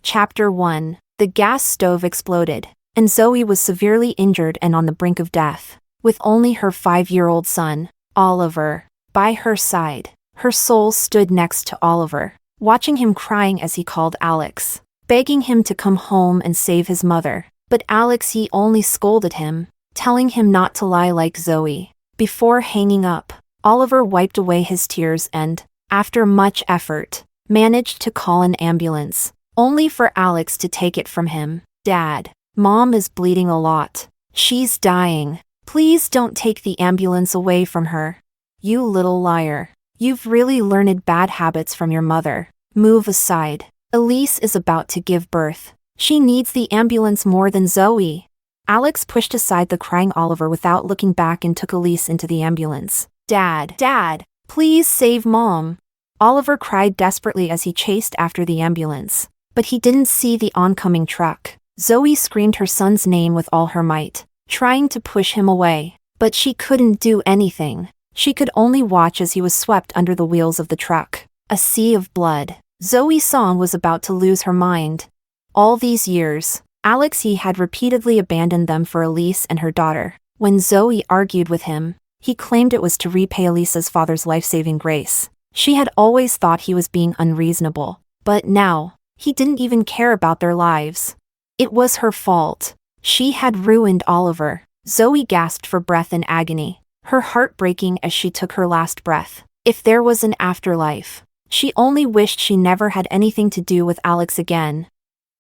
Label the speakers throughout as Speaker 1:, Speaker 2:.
Speaker 1: Chapter 1. The gas stove exploded, and Zoe was severely injured and on the brink of death. With only her 5-year-old son, Oliver, by her side, her soul stood next to Oliver, watching him crying as he called Alex, begging him to come home and save his mother. But Alex, he only scolded him, telling him not to lie like Zoe. Before hanging up, Oliver wiped away his tears and, after much effort, managed to call an ambulance, only for Alex to take it from him. "Dad, Mom is bleeding a lot. She's dying. Please don't take the ambulance away from her." "You little liar. You've really learned bad habits from your mother. Move aside. Elise is about to give birth. She needs the ambulance more than Zoe." Alex pushed aside the crying Oliver without looking back and took Elise into the ambulance. Dad, please save Mom." Oliver cried desperately as he chased after the ambulance. But he didn't see the oncoming truck. Zoe screamed her son's name with all her might, trying to push him away. But she couldn't do anything. She could only watch as he was swept under the wheels of the truck. A sea of blood. Zoe's song was about to lose her mind. All these years, Alex he had repeatedly abandoned them for Elise and her daughter. When Zoe argued with him, he claimed it was to repay Elisa's father's life-saving grace. She had always thought he was being unreasonable. But now, he didn't even care about their lives. It was her fault. She had ruined Oliver. Zoe gasped for breath in agony, her heart breaking as she took her last breath. If there was an afterlife, she only wished she never had anything to do with Alex again.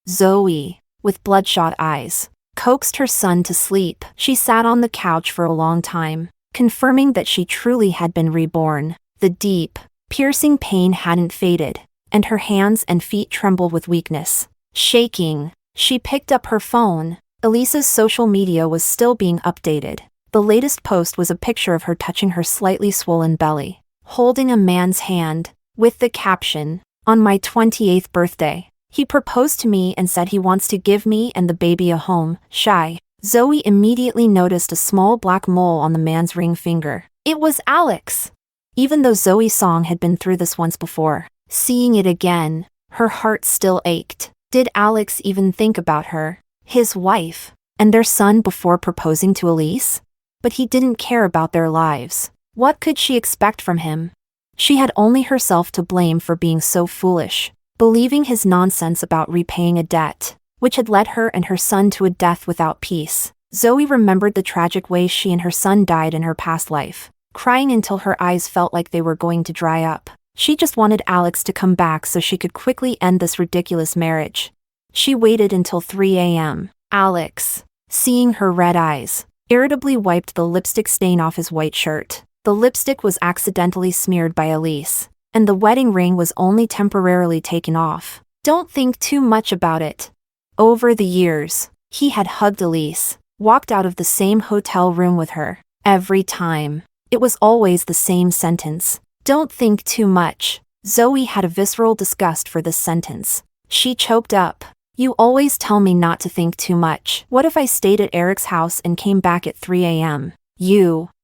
Speaker 1: Zoe, with bloodshot eyes, coaxed her son to sleep. She sat on the couch for a long time, confirming that she truly had been reborn. The deep, piercing pain hadn't faded, and her hands and feet trembled with weakness. Shaking, she picked up her phone. Elisa's social media was still being updated. The latest post was a picture of her touching her slightly swollen belly, holding a man's hand, with the caption, "On my 28th birthday, he proposed to me and said he wants to give me and the baby a home." Shy. Zoe immediately noticed a small black mole on the man's ring finger. It was Alex. Even though Zoe's song had been through this once before, seeing it again, her heart still ached. Did Alex even think about her, his wife, and their son before proposing to Elise? But he didn't care about their lives. What could she expect from him? She had only herself to blame for being so foolish, believing his nonsense about repaying a debt, which had led her and her son to a death without peace. Zoe remembered the tragic ways she and her son died in her past life, crying until her eyes felt like they were going to dry up. She just wanted Alex to come back so she could quickly end this ridiculous marriage. She waited until 3 a.m. Alex, seeing her red eyes, irritably wiped the lipstick stain off his white shirt. The lipstick was accidentally smeared by Elise, and the wedding ring was only temporarily taken off. Don't think too much about it. Over the years, he had hugged Elise, walked out of the same hotel room with her. Every time, it was always the same sentence. Don't think too much. Zoe had a visceral disgust for this sentence. She choked up. You always tell me not to think too much. What if I stayed at Eric's house and came back at 3 a.m.?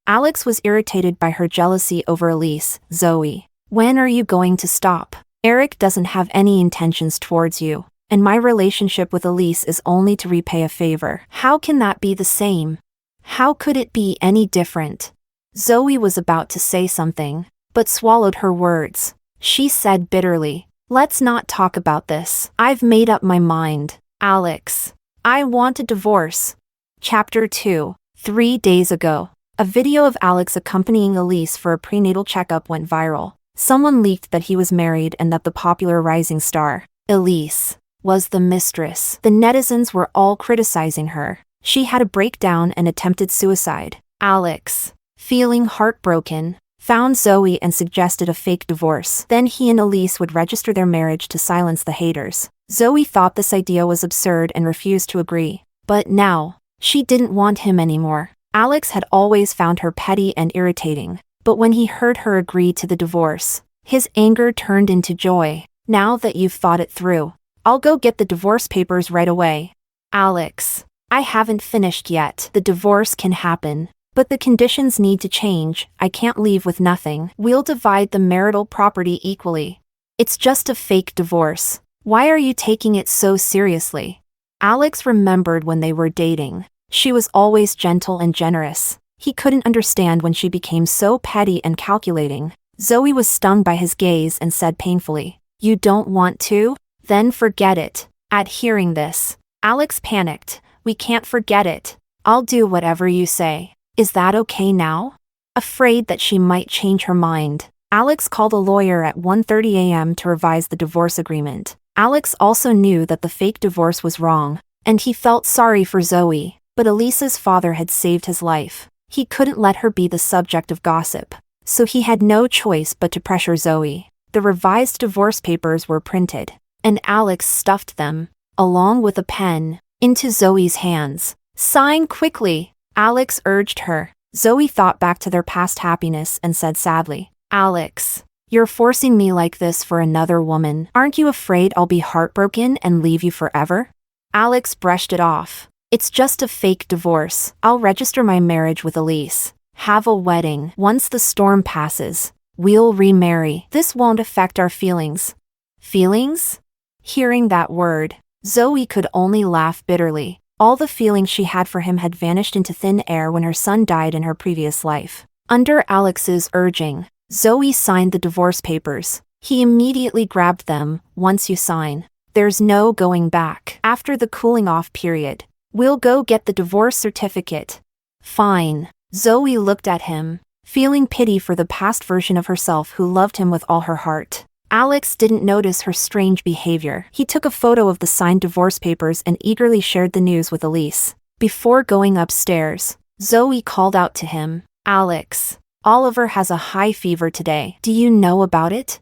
Speaker 1: Alex was irritated by her jealousy over Elise. Zoe, when are you going to stop? Eric doesn't have any intentions towards you, and my relationship with Elise is only to repay a favor. How can that be the same? How could it be any different? Zoe was about to say something, but swallowed her words. She said bitterly, "Let's not talk about this. I've made up my mind. Alex, I want a divorce." Chapter 2. 3 days ago, a video of Alex accompanying Elise for a prenatal checkup went viral. Someone leaked that he was married and that the popular rising star, Elise, was the mistress. The netizens were all criticizing her. She had a breakdown and attempted suicide. Alex, feeling heartbroken, found Zoe and suggested a fake divorce. Then he and Elise would register their marriage to silence the haters. Zoe thought this idea was absurd and refused to agree. But now, she didn't want him anymore. Alex had always found her petty and irritating, but when he heard her agree to the divorce, his anger turned into joy. "Now that you've thought it through, I'll go get the divorce papers right away." "Alex, I haven't finished yet. The divorce can happen, but the conditions need to change. I can't leave with nothing. We'll divide the marital property equally. It's just a fake divorce. Why are you taking it so seriously? Alex remembered when they were dating. She was always gentle and generous. He couldn't understand when she became so petty and calculating. Zoe was stung by his gaze and said painfully, "You don't want to? Then forget it." At hearing this, Alex panicked. "We can't forget it. I'll do whatever you say. Is that okay now?" Afraid that she might change her mind, Alex called a lawyer at 1:30 a.m. to revise the divorce agreement. Alex also knew that the fake divorce was wrong, and he felt sorry for Zoe, but Elisa's father had saved his life. He couldn't let her be the subject of gossip, so he had no choice but to pressure Zoe. The revised divorce papers were printed, and Alex stuffed them, along with a pen, into Zoe's hands. "Sign quickly," Alex urged her. Zoe thought back to their past happiness and said sadly, "Alex, you're forcing me like this for another woman. Aren't you afraid I'll be heartbroken and leave you forever?" Alex brushed it off. "It's just a fake divorce. I'll register my marriage with Elise. Have a wedding. Once the storm passes, we'll remarry. This won't affect our feelings." Feelings? Hearing that word, Zoe could only laugh bitterly. All the feelings she had for him had vanished into thin air when her son died in her previous life. Under Alex's urging, Zoe signed the divorce papers. He immediately grabbed them. "Once you sign, there's no going back. After the cooling-off period, we'll go get the divorce certificate." "Fine." Zoe looked at him, feeling pity for the past version of herself who loved him with all her heart. Alex didn't notice her strange behavior. He took a photo of the signed divorce papers and eagerly shared the news with Elise. Before going upstairs, Zoe called out to him, "Alex, Oliver has a high fever today. Do you know about it?"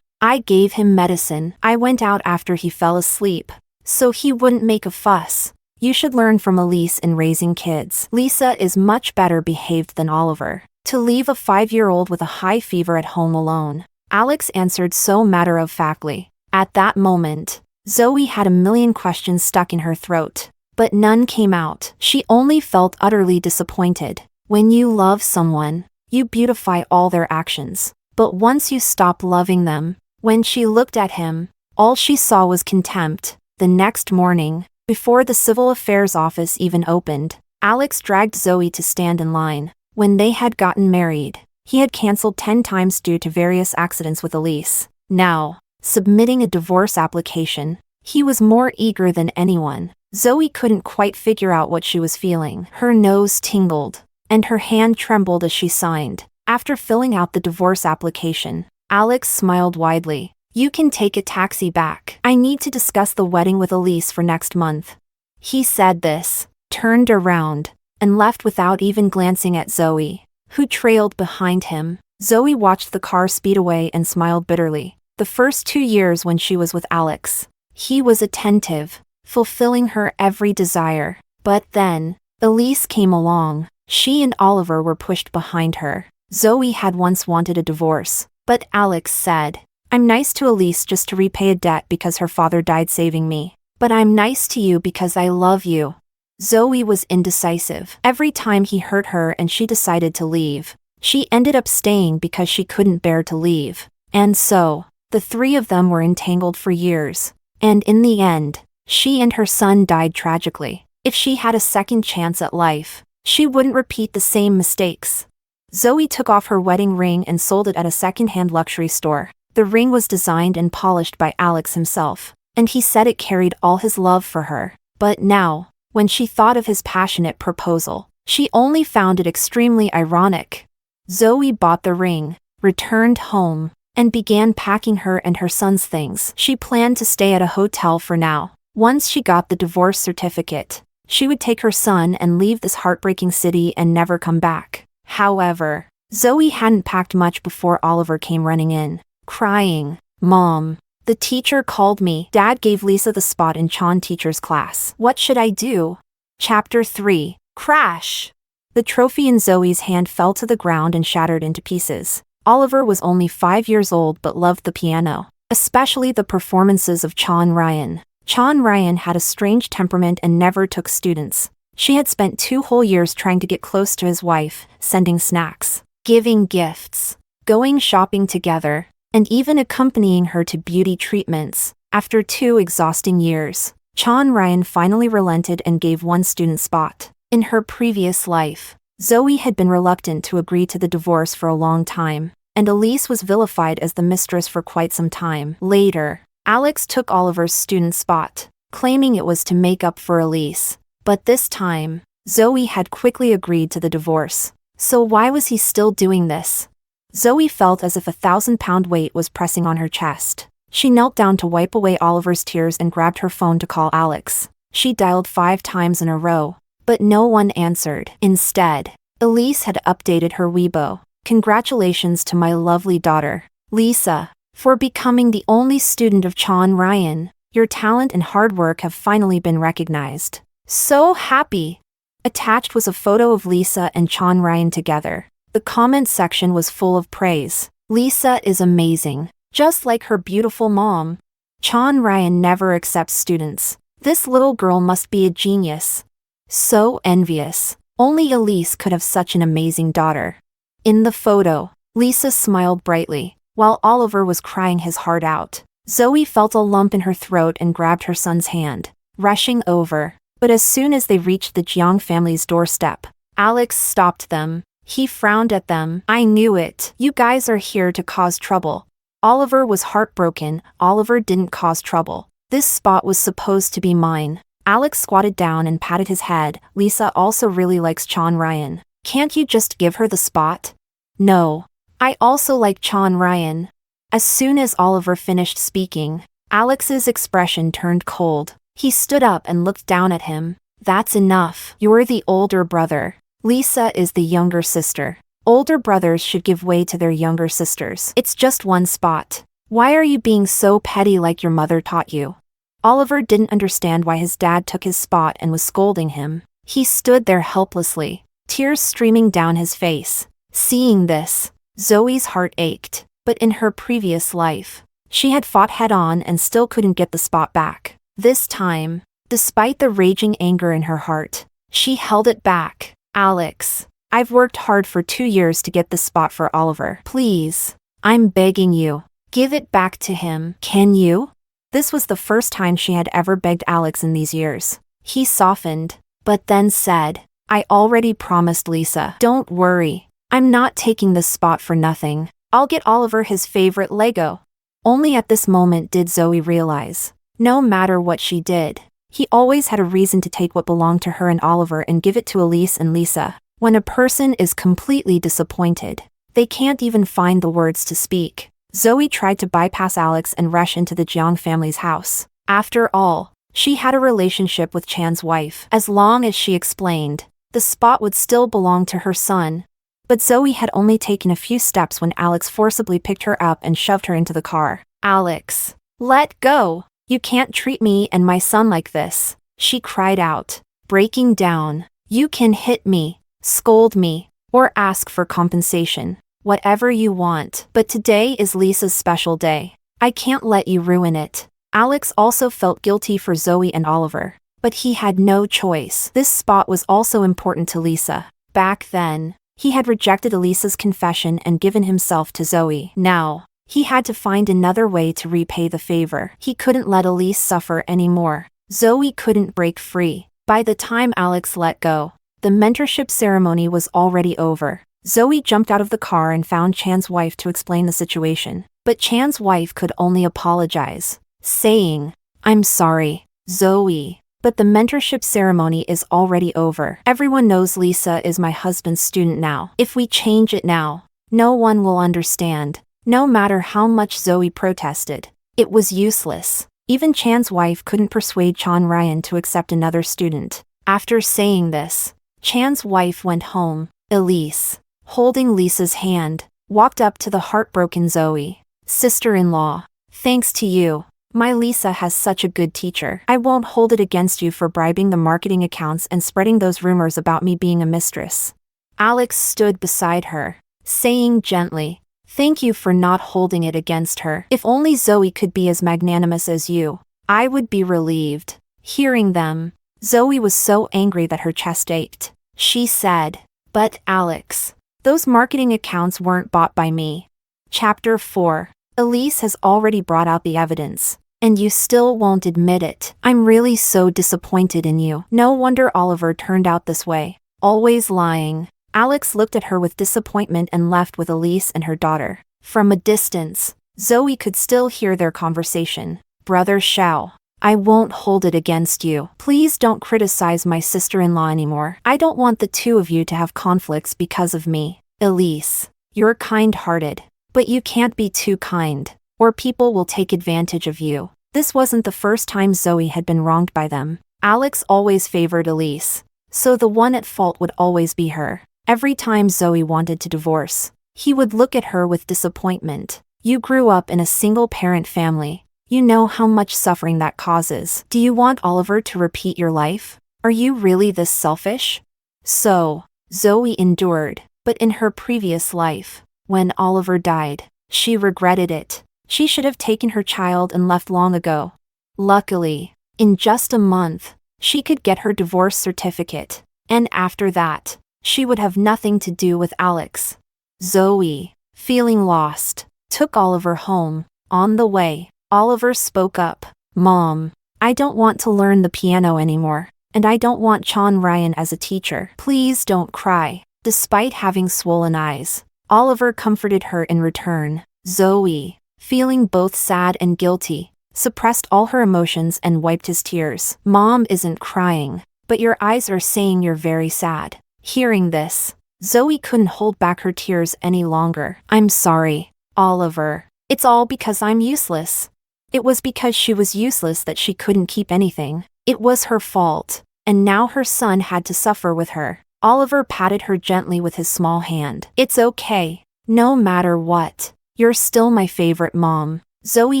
Speaker 1: I gave him medicine. I went out after he fell asleep, so he wouldn't make a fuss. You should learn from Elise in raising kids. Lisa is much better behaved than Oliver. To leave a 5-year-old with a high fever at home alone," Alex answered so matter-of-factly. At that moment, Zoe had a million questions stuck in her throat, but none came out. She only felt utterly disappointed. When you love someone, you beautify all their actions. But once you stop loving them, when she looked at him, all she saw was contempt. The next morning, before the Civil Affairs office even opened, Alex dragged Zoe to stand in line. When they had gotten married, he had canceled 10 times due to various accidents with Elise. Now, submitting a divorce application, he was more eager than anyone. Zoe couldn't quite figure out what she was feeling. Her nose tingled, and her hand trembled as she signed. After filling out the divorce application, Alex smiled widely. "You can take a taxi back. I need to discuss the wedding with Elise for next month." He said this, turned around, and left without even glancing at Zoe, who trailed behind him. Zoe watched the car speed away and smiled bitterly. The first 2 years when she was with Alex, he was attentive, fulfilling her every desire. But then, Elise came along. She and Oliver were pushed behind her. Zoe had once wanted a divorce, but Alex said, "I'm nice to Elise just to repay a debt because her father died saving me. But I'm nice to you because I love you." Zoe was indecisive. Every time he hurt her and she decided to leave, she ended up staying because she couldn't bear to leave. And so, the three of them were entangled for years. And in the end, she and her son died tragically. If she had a second chance at life, she wouldn't repeat the same mistakes. Zoe took off her wedding ring and sold it at a second-hand luxury store. The ring was designed and polished by Alex himself, and he said it carried all his love for her. But now, when she thought of his passionate proposal, she only found it extremely ironic. Zoe bought the ring, returned home, and began packing her and her son's things. She planned to stay at a hotel for now. Once she got the divorce certificate, she would take her son and leave this heartbreaking city and never come back. However, Zoe hadn't packed much before Oliver came running in, crying, "Mom, the teacher called me. Dad gave Lisa the spot in Chan teacher's class. What should I do?" Chapter 3. Crash! The trophy in Zoe's hand fell to the ground and shattered into pieces. Oliver was only 5 years old but loved the piano, especially the performances of Chan Ryan. Chan Ryan had a strange temperament and never took students. She had spent 2 whole years trying to get close to his wife, sending snacks, giving gifts, going shopping together, and even accompanying her to beauty treatments. After 2 exhausting years, Chan Ryan finally relented and gave one student spot. In her previous life, Zoe had been reluctant to agree to the divorce for a long time, and Elise was vilified as the mistress for quite some time. Later, Alex took Oliver's student spot, claiming it was to make up for Elise. But this time, Zoe had quickly agreed to the divorce. So why was he still doing this? Zoe felt as if a 1,000-pound weight was pressing on her chest. She knelt down to wipe away Oliver's tears and grabbed her phone to call Alex. She dialed 5 times in a row, but no one answered. Instead, Elise had updated her Weibo. "Congratulations to my lovely daughter, Lisa, for becoming the only student of Chan Ryan. Your talent and hard work have finally been recognized. So happy." Attached was a photo of Lisa and Chan Ryan together. The comment section was full of praise. "Lisa is amazing, just like her beautiful mom. Chan Ryan never accepts students. This little girl must be a genius. So envious. Only Elise could have such an amazing daughter." In the photo, Lisa smiled brightly, while Oliver was crying his heart out. Zoe felt a lump in her throat and grabbed her son's hand, rushing over. But as soon as they reached the Jiang family's doorstep, Alex stopped them. He frowned at them. "I knew it. You guys are here to cause trouble." Oliver was heartbroken. Oliver didn't cause trouble. "This spot was supposed to be mine." Alex squatted down and patted his head. "Lisa also really likes Chan Ryan. Can't you just give her the spot?" "No. I also like Chan Ryan." As soon as Oliver finished speaking, Alex's expression turned cold. He stood up and looked down at him. "That's enough. You're the older brother. Lisa is the younger sister. Older brothers should give way to their younger sisters. It's just one spot. Why are you being so petty like your mother taught you?" Oliver didn't understand why his dad took his spot and was scolding him. He stood there helplessly, tears streaming down his face. Seeing this, Zoe's heart ached. But in her previous life, she had fought head-on and still couldn't get the spot back. This time, despite the raging anger in her heart, she held it back. "Alex, I've worked hard for 2 years to get this spot for Oliver. Please, I'm begging you, give it back to him. Can you?" This was the first time she had ever begged Alex in these years. He softened, but then said, "I already promised Lisa. Don't worry. I'm not taking this spot for nothing. I'll get Oliver his favorite Lego." Only at this moment did Zoe realize, no matter what she did, he always had a reason to take what belonged to her and Oliver and give it to Elise and Lisa. When a person is completely disappointed, they can't even find the words to speak. Zoe tried to bypass Alex and rush into the Jiang family's house. After all, she had a relationship with Chan's wife. As long as she explained, the spot would still belong to her son. But Zoe had only taken a few steps when Alex forcibly picked her up and shoved her into the car. "Alex, let go! You can't treat me and my son like this," she cried out, breaking down. "You can hit me, scold me, or ask for compensation. Whatever you want. But today is Lisa's special day. I can't let you ruin it." Alex also felt guilty for Zoe and Oliver, but he had no choice. This spot was also important to Lisa. Back then, he had rejected Elisa's confession and given himself to Zoe. Now, he had to find another way to repay the favor. He couldn't let Elise suffer anymore. Zoe couldn't break free. By the time Alex let go, the mentorship ceremony was already over. Zoe jumped out of the car and found Chan's wife to explain the situation. But Chan's wife could only apologize, saying, "I'm sorry, Zoe, but the mentorship ceremony is already over. Everyone knows Lisa is my husband's student now. If we change it now, no one will understand." No matter how much Zoe protested, it was useless. Even Chan's wife couldn't persuade Chan Ryan to accept another student. After saying this, Chan's wife went home. Elise, holding Lisa's hand, walked up to the heartbroken Zoe. "Sister-in-law, thanks to you, my Lisa has such a good teacher. I won't hold it against you for bribing the marketing accounts and spreading those rumors about me being a mistress." Alex stood beside her, saying gently, "Thank you for not holding it against her. If only Zoe could be as magnanimous as you, I would be relieved." Hearing them, Zoe was so angry that her chest ached. She said, "But Alex, those marketing accounts weren't bought by me." Chapter 4. Elise has already brought out the evidence. And you still won't admit it. I'm really so disappointed in you. No wonder Oliver turned out this way. Always lying. Alex looked at her with disappointment and left with Elise and her daughter. From a distance, Zoe could still hear their conversation. Brother Xiao, I won't hold it against you. Please don't criticize my sister-in-law anymore. I don't want the two of you to have conflicts because of me. Elise, you're kind-hearted, but you can't be too kind, or people will take advantage of you. This wasn't the first time Zoe had been wronged by them. Alex always favored Elise, so the one at fault would always be her. Every time Zoe wanted to divorce, he would look at her with disappointment. You grew up in a single-parent family. You know how much suffering that causes. Do you want Oliver to repeat your life? Are you really this selfish? So, Zoe endured, but in her previous life, when Oliver died, she regretted it. She should have taken her child and left long ago. Luckily, in just a month, she could get her divorce certificate, and after that, she would have nothing to do with Alex. Zoe, feeling lost, took Oliver home. On the way, Oliver spoke up. Mom, I don't want to learn the piano anymore, and I don't want Chan Ryan as a teacher. Please don't cry. Despite having swollen eyes, Oliver comforted her in return. Zoe, feeling both sad and guilty, suppressed all her emotions and wiped his tears. Mom isn't crying, but your eyes are saying you're very sad. Hearing this, Zoe couldn't hold back her tears any longer. I'm sorry, Oliver. It's all because I'm useless. It was because she was useless that she couldn't keep anything. It was her fault, and now her son had to suffer with her. Oliver patted her gently with his small hand. It's okay. No matter what. You're still my favorite mom. Zoe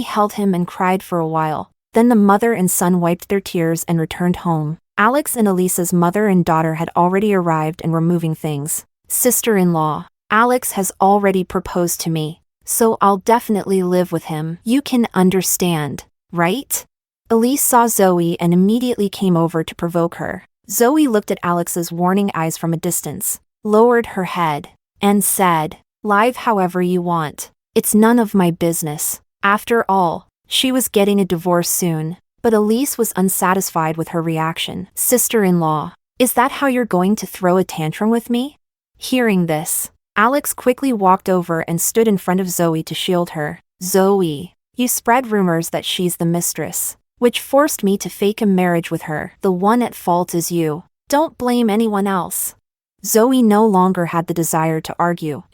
Speaker 1: held him and cried for a while. Then the mother and son wiped their tears and returned home. Alex and Elisa's mother and daughter had already arrived and were moving things. Sister-in-law, Alex has already proposed to me, so I'll definitely live with him. You can understand, right? Elise saw Zoe and immediately came over to provoke her. Zoe looked at Alex's warning eyes from a distance, lowered her head, and said, "Live however you want. It's none of my business." After all, she was getting a divorce soon. But Elise was unsatisfied with her reaction. Sister-in-law, is that how you're going to throw a tantrum with me? Hearing this, Alex quickly walked over and stood in front of Zoe to shield her. Zoe, you spread rumors that she's the mistress, which forced me to fake a marriage with her. The one at fault is you. Don't blame anyone else. Zoe no longer had the desire to argue.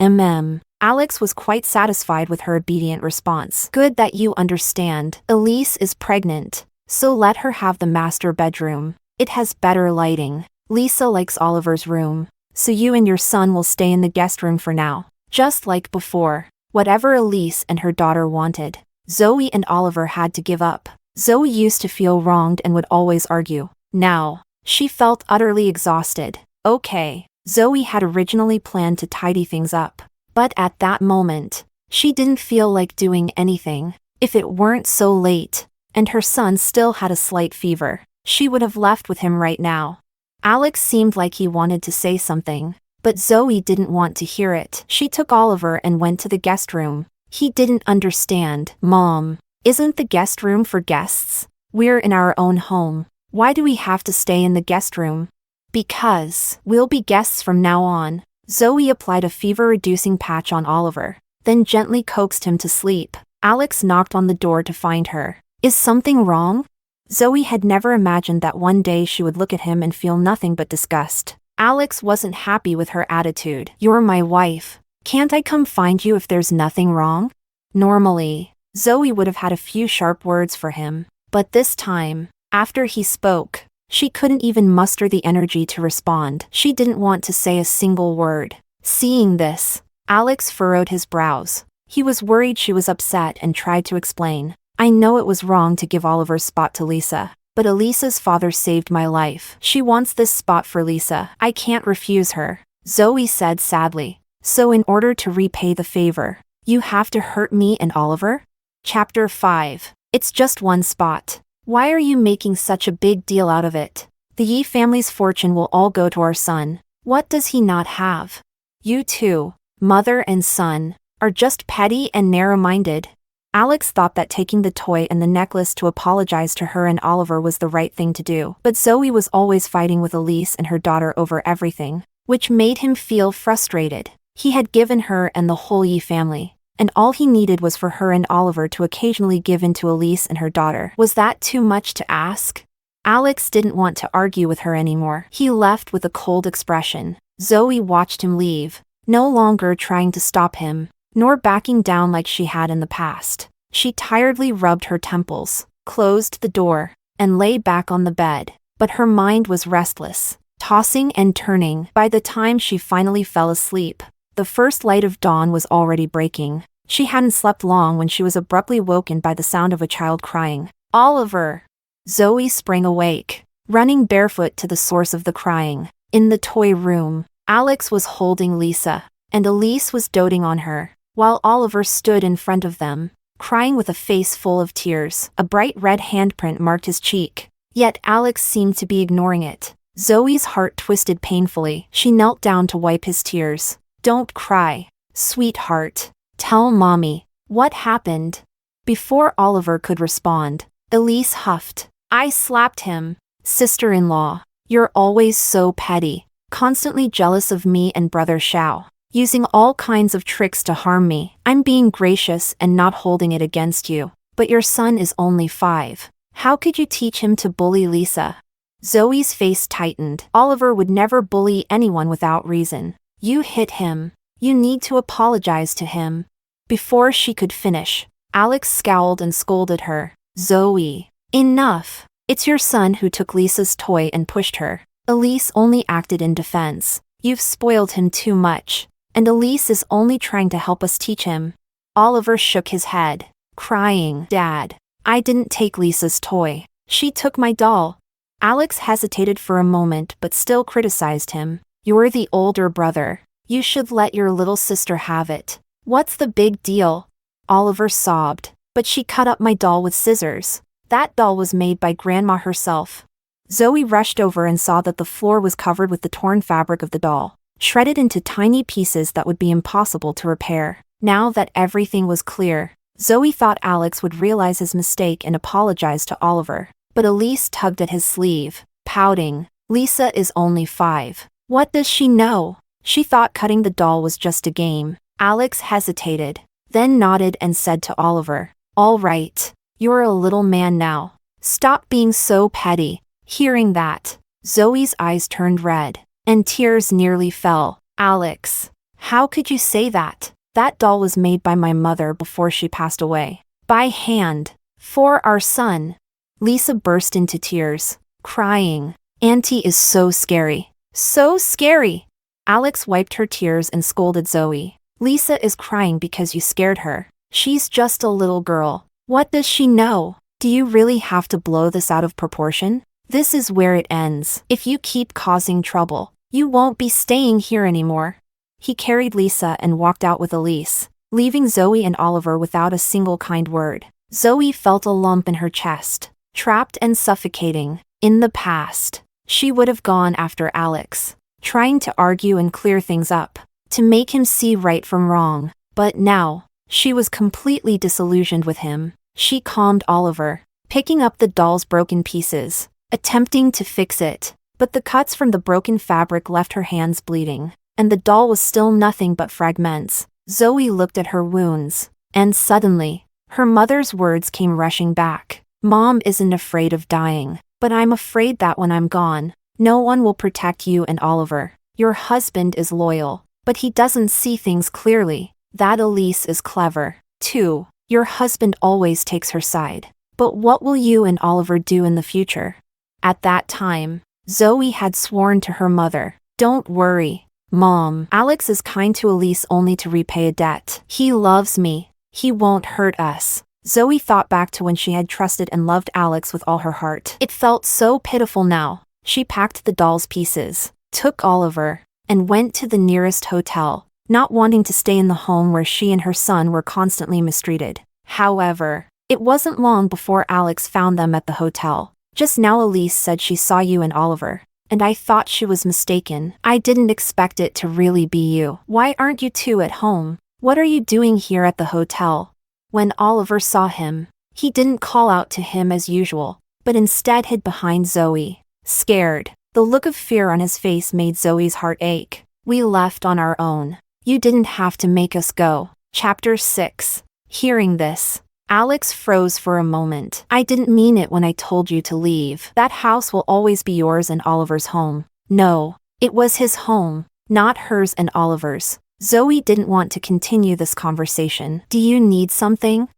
Speaker 1: Alex was quite satisfied with her obedient response. Good that you understand. Elise is pregnant, so let her have the master bedroom. It has better lighting. Lisa likes Oliver's room, so you and your son will stay in the guest room for now. Just like before, whatever Elise and her daughter wanted, Zoe and Oliver had to give up. Zoe used to feel wronged and would always argue. Now, she felt utterly exhausted. Okay, Zoe had originally planned to tidy things up, but at that moment, she didn't feel like doing anything. If it weren't so late, and her son still had a slight fever, she would have left with him right now. Alex seemed like he wanted to say something, but Zoe didn't want to hear it. She took Oliver and went to the guest room. He didn't understand. Mom, isn't the guest room for guests? We're in our own home. Why do we have to stay in the guest room? Because we'll be guests from now on. Zoe applied a fever-reducing patch on Oliver, then gently coaxed him to sleep. Alex knocked on the door to find her. Is something wrong? Zoe had never imagined that one day she would look at him and feel nothing but disgust. Alex wasn't happy with her attitude. You're my wife. Can't I come find you if there's nothing wrong? Normally, Zoe would have had a few sharp words for him, but this time, after he spoke, she couldn't even muster the energy to respond. She didn't want to say a single word. Seeing this, Alex furrowed his brows. He was worried she was upset and tried to explain. I know it was wrong to give Oliver's spot to Lisa, but Elisa's father saved my life. She wants this spot for Lisa. I can't refuse her, Zoe said sadly. So in order to repay the favor, you have to hurt me and Oliver? Chapter 5. It's just one spot. Why are you making such a big deal out of it? The Yi family's fortune will all go to our son. What does he not have? You two, mother and son, are just petty and narrow-minded. Alex thought that taking the toy and the necklace to apologize to her and Oliver was the right thing to do. But Zoe was always fighting with Elise and her daughter over everything, which made him feel frustrated. He had given her and the whole Yi family, and all he needed was for her and Oliver to occasionally give in to Elise and her daughter. Was that too much to ask? Alex didn't want to argue with her anymore. He left with a cold expression. Zoe watched him leave, no longer trying to stop him, nor backing down like she had in the past. She tiredly rubbed her temples, closed the door, and lay back on the bed. But her mind was restless, tossing and turning. By the time she finally fell asleep, the first light of dawn was already breaking. She hadn't slept long when she was abruptly woken by the sound of a child crying. "Oliver!" Zoe sprang awake, running barefoot to the source of the crying. In the toy room, Alex was holding Lisa, and Elise was doting on her, while Oliver stood in front of them, crying with a face full of tears. A bright red handprint marked his cheek, yet Alex seemed to be ignoring it. Zoe's heart twisted painfully. She knelt down to wipe his tears. "Don't cry, sweetheart. Tell Mommy, what happened?" Before Oliver could respond, Elise huffed. "I slapped him. Sister-in-law, you're always so petty, constantly jealous of me and Brother Xiao, using all kinds of tricks to harm me. I'm being gracious and not holding it against you, but your son is only 5. How could you teach him to bully Lisa?" Zoe's face tightened. Oliver would never bully anyone without reason. "You hit him. You need to apologize to him." Before she could finish, Alex scowled and scolded her. "Zoe, enough. It's your son who took Lisa's toy and pushed her. Elise only acted in defense. You've spoiled him too much, and Elise is only trying to help us teach him." Oliver shook his head, crying. "Dad, I didn't take Lisa's toy. She took my doll." Alex hesitated for a moment but still criticized him. "You're the older brother. You should let your little sister have it. What's the big deal?" Oliver sobbed. "But she cut up my doll with scissors. That doll was made by Grandma herself." Zoe rushed over and saw that the floor was covered with the torn fabric of the doll, shredded into tiny pieces that would be impossible to repair. Now that everything was clear, Zoe thought Alex would realize his mistake and apologize to Oliver. But Elise tugged at his sleeve, pouting. "Lisa is only 5. What does she know?" She thought cutting the doll was just a game. Alex hesitated, then nodded and said to Oliver, "All right, you're a little man now. Stop being so petty." Hearing that, Zoe's eyes turned red, and tears nearly fell. "Alex, how could you say that? That doll was made by my mother before she passed away. By hand. For our son." Lisa burst into tears, crying. "Auntie is so scary. So scary." Alex wiped her tears and scolded Zoe. "Lisa is crying because you scared her. She's just a little girl. What does she know? Do you really have to blow this out of proportion? This is where it ends. If you keep causing trouble, you won't be staying here anymore." He carried Lisa and walked out with Elise, leaving Zoe and Oliver without a single kind word. Zoe felt a lump in her chest, trapped and suffocating. In the past, she would have gone after Alex, trying to argue and clear things up, to make him see right from wrong. But now, she was completely disillusioned with him. She calmed Oliver, picking up the doll's broken pieces, attempting to fix it. But the cuts from the broken fabric left her hands bleeding, and the doll was still nothing but fragments. Zoe looked at her wounds, and suddenly, her mother's words came rushing back. "Mom isn't afraid of dying, but I'm afraid that when I'm gone, no one will protect you and Oliver. Your husband is loyal, but he doesn't see things clearly. That Elise is clever, too. Your husband always takes her side. But what will you and Oliver do in the future?" At that time, Zoe had sworn to her mother, "Don't worry, Mom. Alex is kind to Elise only to repay a debt. He loves me. He won't hurt us." Zoe thought back to when she had trusted and loved Alex with all her heart. It felt so pitiful now. She packed the doll's pieces, took Oliver, and went to the nearest hotel, not wanting to stay in the home where she and her son were constantly mistreated. However, it wasn't long before Alex found them at the hotel. "Just now Elise said she saw you and Oliver, and I thought she was mistaken. I didn't expect it to really be you. Why aren't you two at home? What are you doing here at the hotel?" When Oliver saw him, he didn't call out to him as usual, but instead hid behind Zoe. Scared, the look of fear on his face made Zoe's heart ache. We left on our own. You didn't have to make us go. Chapter 6. Hearing this, Alex froze for a moment. I didn't mean it when I told you to leave. That house will always be yours and Oliver's home. No, it was his home, not hers and Oliver's. Zoe didn't want to continue this conversation. Do you need something?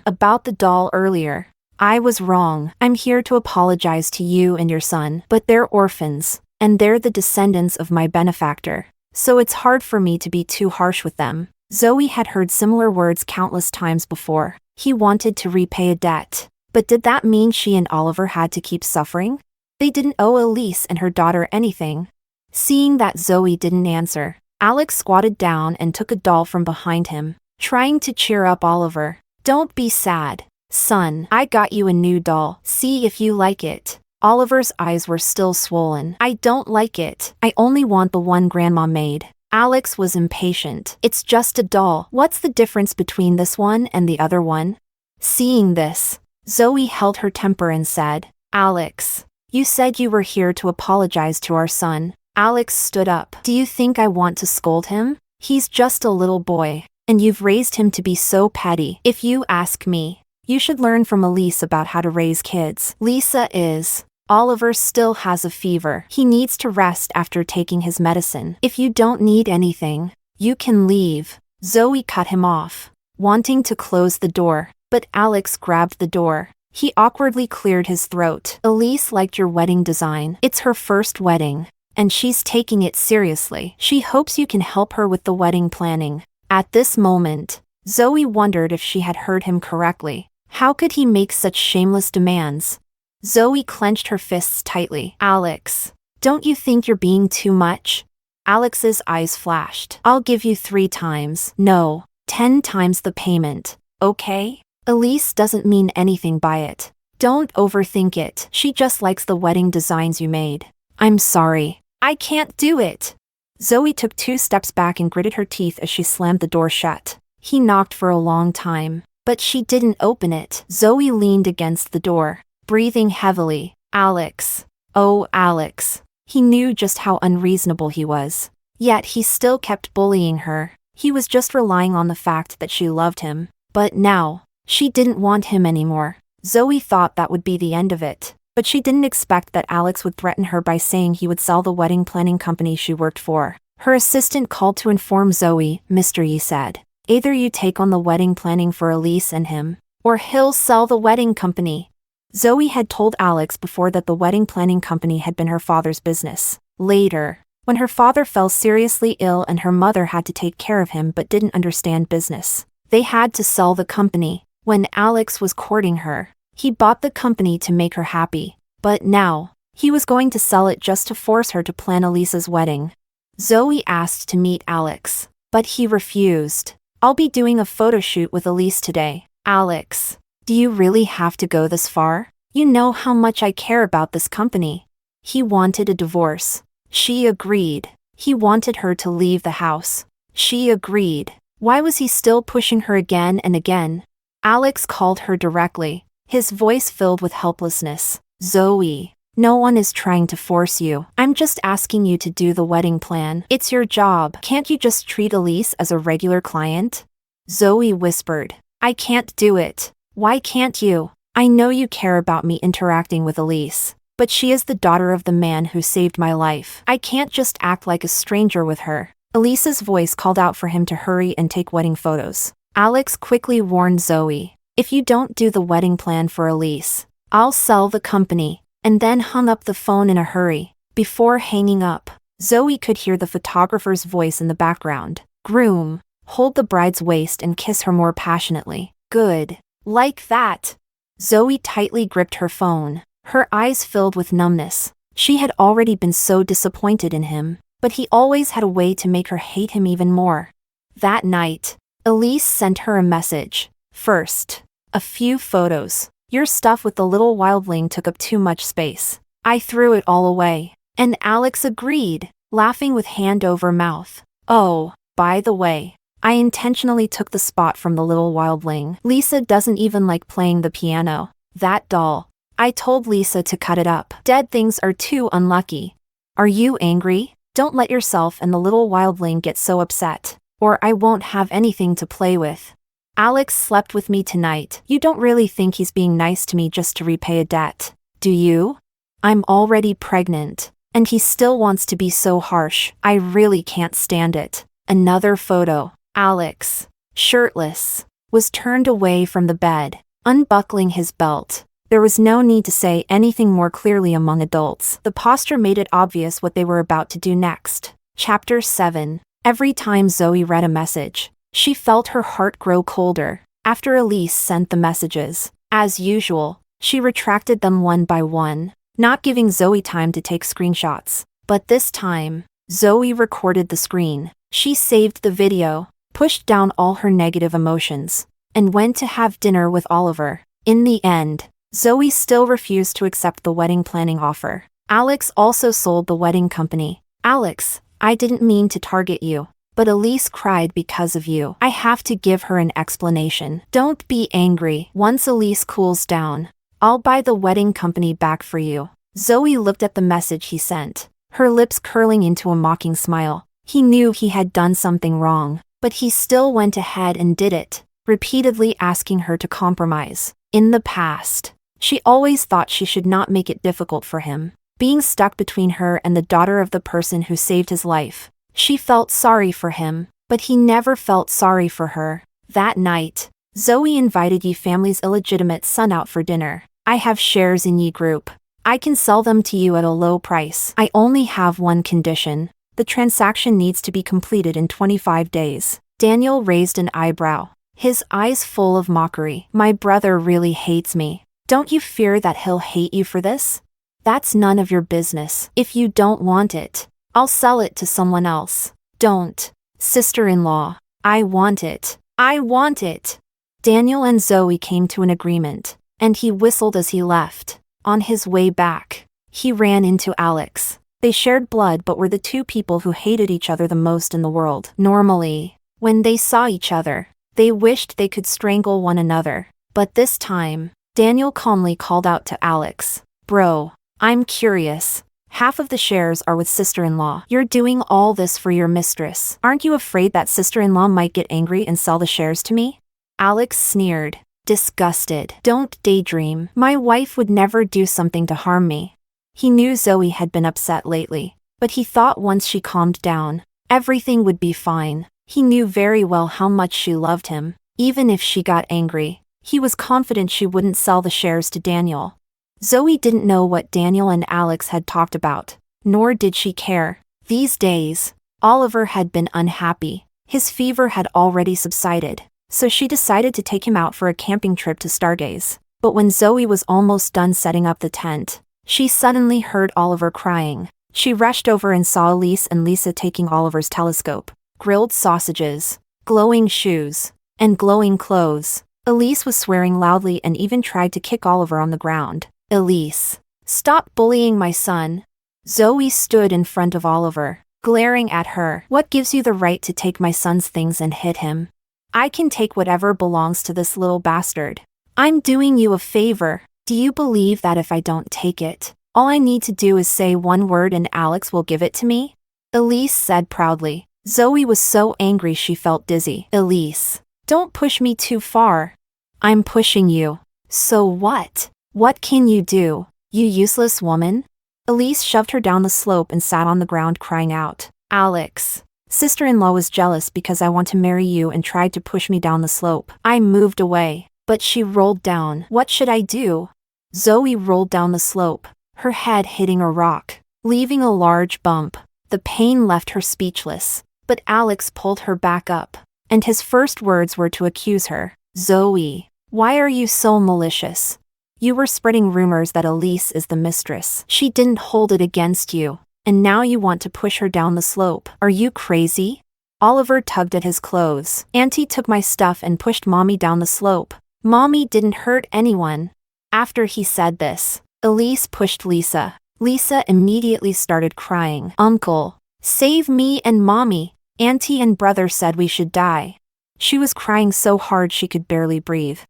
Speaker 1: About the doll earlier. I was wrong. I'm here to apologize to you and your son, but they're orphans, and they're the descendants of my benefactor. So it's hard for me to be too harsh with them. Zoe had heard similar words countless times before. He wanted to repay a debt. But did that mean she and Oliver had to keep suffering? They didn't owe Elise and her daughter anything. Seeing that Zoe didn't answer, Alex squatted down and took a doll from behind him, trying to cheer up Oliver. Don't be sad, son. I got you a new doll. See if you like it. Oliver's eyes were still swollen. I don't like it. I only want the one Grandma made. Alex was impatient. It's just a doll. What's the difference between this one and the other one? Seeing this, Zoe held her temper and said, Alex, you said you were here to apologize to our son. Alex stood up. Do you think I want to scold him? He's just a little boy, and you've raised him to be so petty. If you ask me, you should learn from Elise about how to raise kids. Lisa is. Oliver still has a fever. He needs to rest after taking his medicine. If you don't need anything, you can leave. Zoe cut him off, wanting to close the door, but Alex grabbed the door. He awkwardly cleared his throat. Elise liked your wedding design. It's her first wedding, and she's taking it seriously. She hopes you can help her with the wedding planning. At this moment, Zoe wondered if she had heard him correctly. How could he make such shameless demands? Zoe clenched her fists tightly. Alex, don't you think you're being too much? Alex's eyes flashed. I'll give you 3 times. No, 10 times the payment. Okay? Elise doesn't mean anything by it. Don't overthink it. She just likes the wedding designs you made. I'm sorry. I can't do it. Zoe took 2 steps back and gritted her teeth as she slammed the door shut. He knocked for a long time, but she didn't open it. Zoe leaned against the door, breathing heavily. Alex. Oh, Alex. He knew just how unreasonable he was. Yet he still kept bullying her. He was just relying on the fact that she loved him. But now, she didn't want him anymore. Zoe thought that would be the end of it. But she didn't expect that Alex would threaten her by saying he would sell the wedding planning company she worked for. Her assistant called to inform Zoe. Mr. Yi said, either you take on the wedding planning for Elise and him, or he'll sell the wedding company. Zoe had told Alex before that the wedding planning company had been her father's business. Later, when her father fell seriously ill and her mother had to take care of him but didn't understand business, they had to sell the company. When Alex was courting her, he bought the company to make her happy. But now, he was going to sell it just to force her to plan Elisa's wedding. Zoe asked to meet Alex, but he refused. I'll be doing a photo shoot with Elise today. Alex, do you really have to go this far? You know how much I care about this company. He wanted a divorce. She agreed. He wanted her to leave the house. She agreed. Why was he still pushing her again and again? Alex called her directly, his voice filled with helplessness. Zoe, no one is trying to force you. I'm just asking you to do the wedding plan. It's your job. Can't you just treat Elise as a regular client? Zoe whispered, I can't do it. Why can't you? I know you care about me interacting with Elise, but she is the daughter of the man who saved my life. I can't just act like a stranger with her. Elise's voice called out for him to hurry and take wedding photos. Alex quickly warned Zoe, if you don't do the wedding plan for Elise, I'll sell the company, and then hung up the phone in a hurry. Before hanging up, Zoe could hear the photographer's voice in the background. Groom, hold the bride's waist and kiss her more passionately. Good. Like that. Zoe tightly gripped her phone, her eyes filled with numbness. She had already been so disappointed in him, but he always had a way to make her hate him even more. That night, Elise sent her a message. First, a few photos. Your stuff with the little wildling took up too much space. I threw it all away. And Alex agreed, laughing with hand over mouth. Oh, by the way, I intentionally took the spot from the little wildling. Lisa doesn't even like playing the piano. That doll. I told Lisa to cut it up. Dead things are too unlucky. Are you angry? Don't let yourself and the little wildling get so upset, or I won't have anything to play with. Alex slept with me tonight. You don't really think he's being nice to me just to repay a debt, do you? I'm already pregnant, and he still wants to be so harsh. I really can't stand it. Another photo. Alex, shirtless, was turned away from the bed, unbuckling his belt. There was no need to say anything more clearly among adults. The posture made it obvious what they were about to do next. Chapter 7. Every time Zoe read a message, she felt her heart grow colder. After Elise sent the messages, as usual, she retracted them one by one, not giving Zoe time to take screenshots. But this time, Zoe recorded the screen. She saved the video, pushed down all her negative emotions, and went to have dinner with Oliver. In the end, Zoe still refused to accept the wedding planning offer. Alex also sold the wedding company. Alex, I didn't mean to target you, but Elise cried because of you. I have to give her an explanation. Don't be angry. Once Elise cools down, I'll buy the wedding company back for you. Zoe looked at the message he sent, her lips curling into a mocking smile. He knew he had done something wrong, but he still went ahead and did it, repeatedly asking her to compromise. In the past, she always thought she should not make it difficult for him, being stuck between her and the daughter of the person who saved his life. She felt sorry for him, but he never felt sorry for her. That night, Zoe invited Yi family's illegitimate son out for dinner. I have shares in Yi Group. I can sell them to you at a low price. I only have one condition. The transaction needs to be completed in 25 days. Daniel raised an eyebrow, his eyes full of mockery. My brother really hates me. Don't you fear that he'll hate you for this? That's none of your business. If you don't want it, I'll sell it to someone else. Don't. Sister-in-law. I want it. I want it. Daniel and Zoe came to an agreement, and he whistled as he left. On his way back, he ran into Alex. They shared blood but were the two people who hated each other the most in the world. Normally, when they saw each other, they wished they could strangle one another. But this time, Daniel calmly called out to Alex, "Bro, I'm curious. Half of the shares are with sister-in-law. You're doing all this for your mistress. Aren't you afraid that sister-in-law might get angry and sell the shares to me?" Alex sneered, disgusted. Don't daydream. My wife would never do something to harm me. He knew Zoe had been upset lately, but he thought once she calmed down, everything would be fine. He knew very well how much she loved him. Even if she got angry, he was confident she wouldn't sell the shares to Daniel. Zoe didn't know what Daniel and Alex had talked about, nor did she care. These days, Oliver had been unhappy. His fever had already subsided, so she decided to take him out for a camping trip to stargaze. But when Zoe was almost done setting up the tent, she suddenly heard Oliver crying. She rushed over and saw Elise and Lisa taking Oliver's telescope. Grilled sausages, glowing shoes, and glowing clothes. Elise was swearing loudly and even tried to kick Oliver on the ground. Elise, stop bullying my son. Zoe stood in front of Oliver, glaring at her. What gives you the right to take my son's things and hit him? I can take whatever belongs to this little bastard. I'm doing you a favor. Do you believe that if I don't take it, all I need to do is say one word and Alex will give it to me? Elise said proudly. Zoe was so angry she felt dizzy. Elise, don't push me too far. I'm pushing you. So what? What can you do, you useless woman? Elise shoved her down the slope and sat on the ground crying out. Alex, sister-in-law was jealous because I want to marry you and tried to push me down the slope. I moved away, but she rolled down. What should I do? Zoe rolled down the slope, her head hitting a rock, leaving a large bump. The pain left her speechless, but Alex pulled her back up, and his first words were to accuse her. Zoe, why are you so malicious? You were spreading rumors that Elise is the mistress. She didn't hold it against you, and now you want to push her down the slope. Are you crazy? Oliver tugged at his clothes. Auntie took my stuff and pushed Mommy down the slope. Mommy didn't hurt anyone. After he said this, Elise pushed Lisa. Lisa immediately started crying. Uncle, save me and Mommy. Auntie and brother said we should die. She was crying so hard she could barely breathe.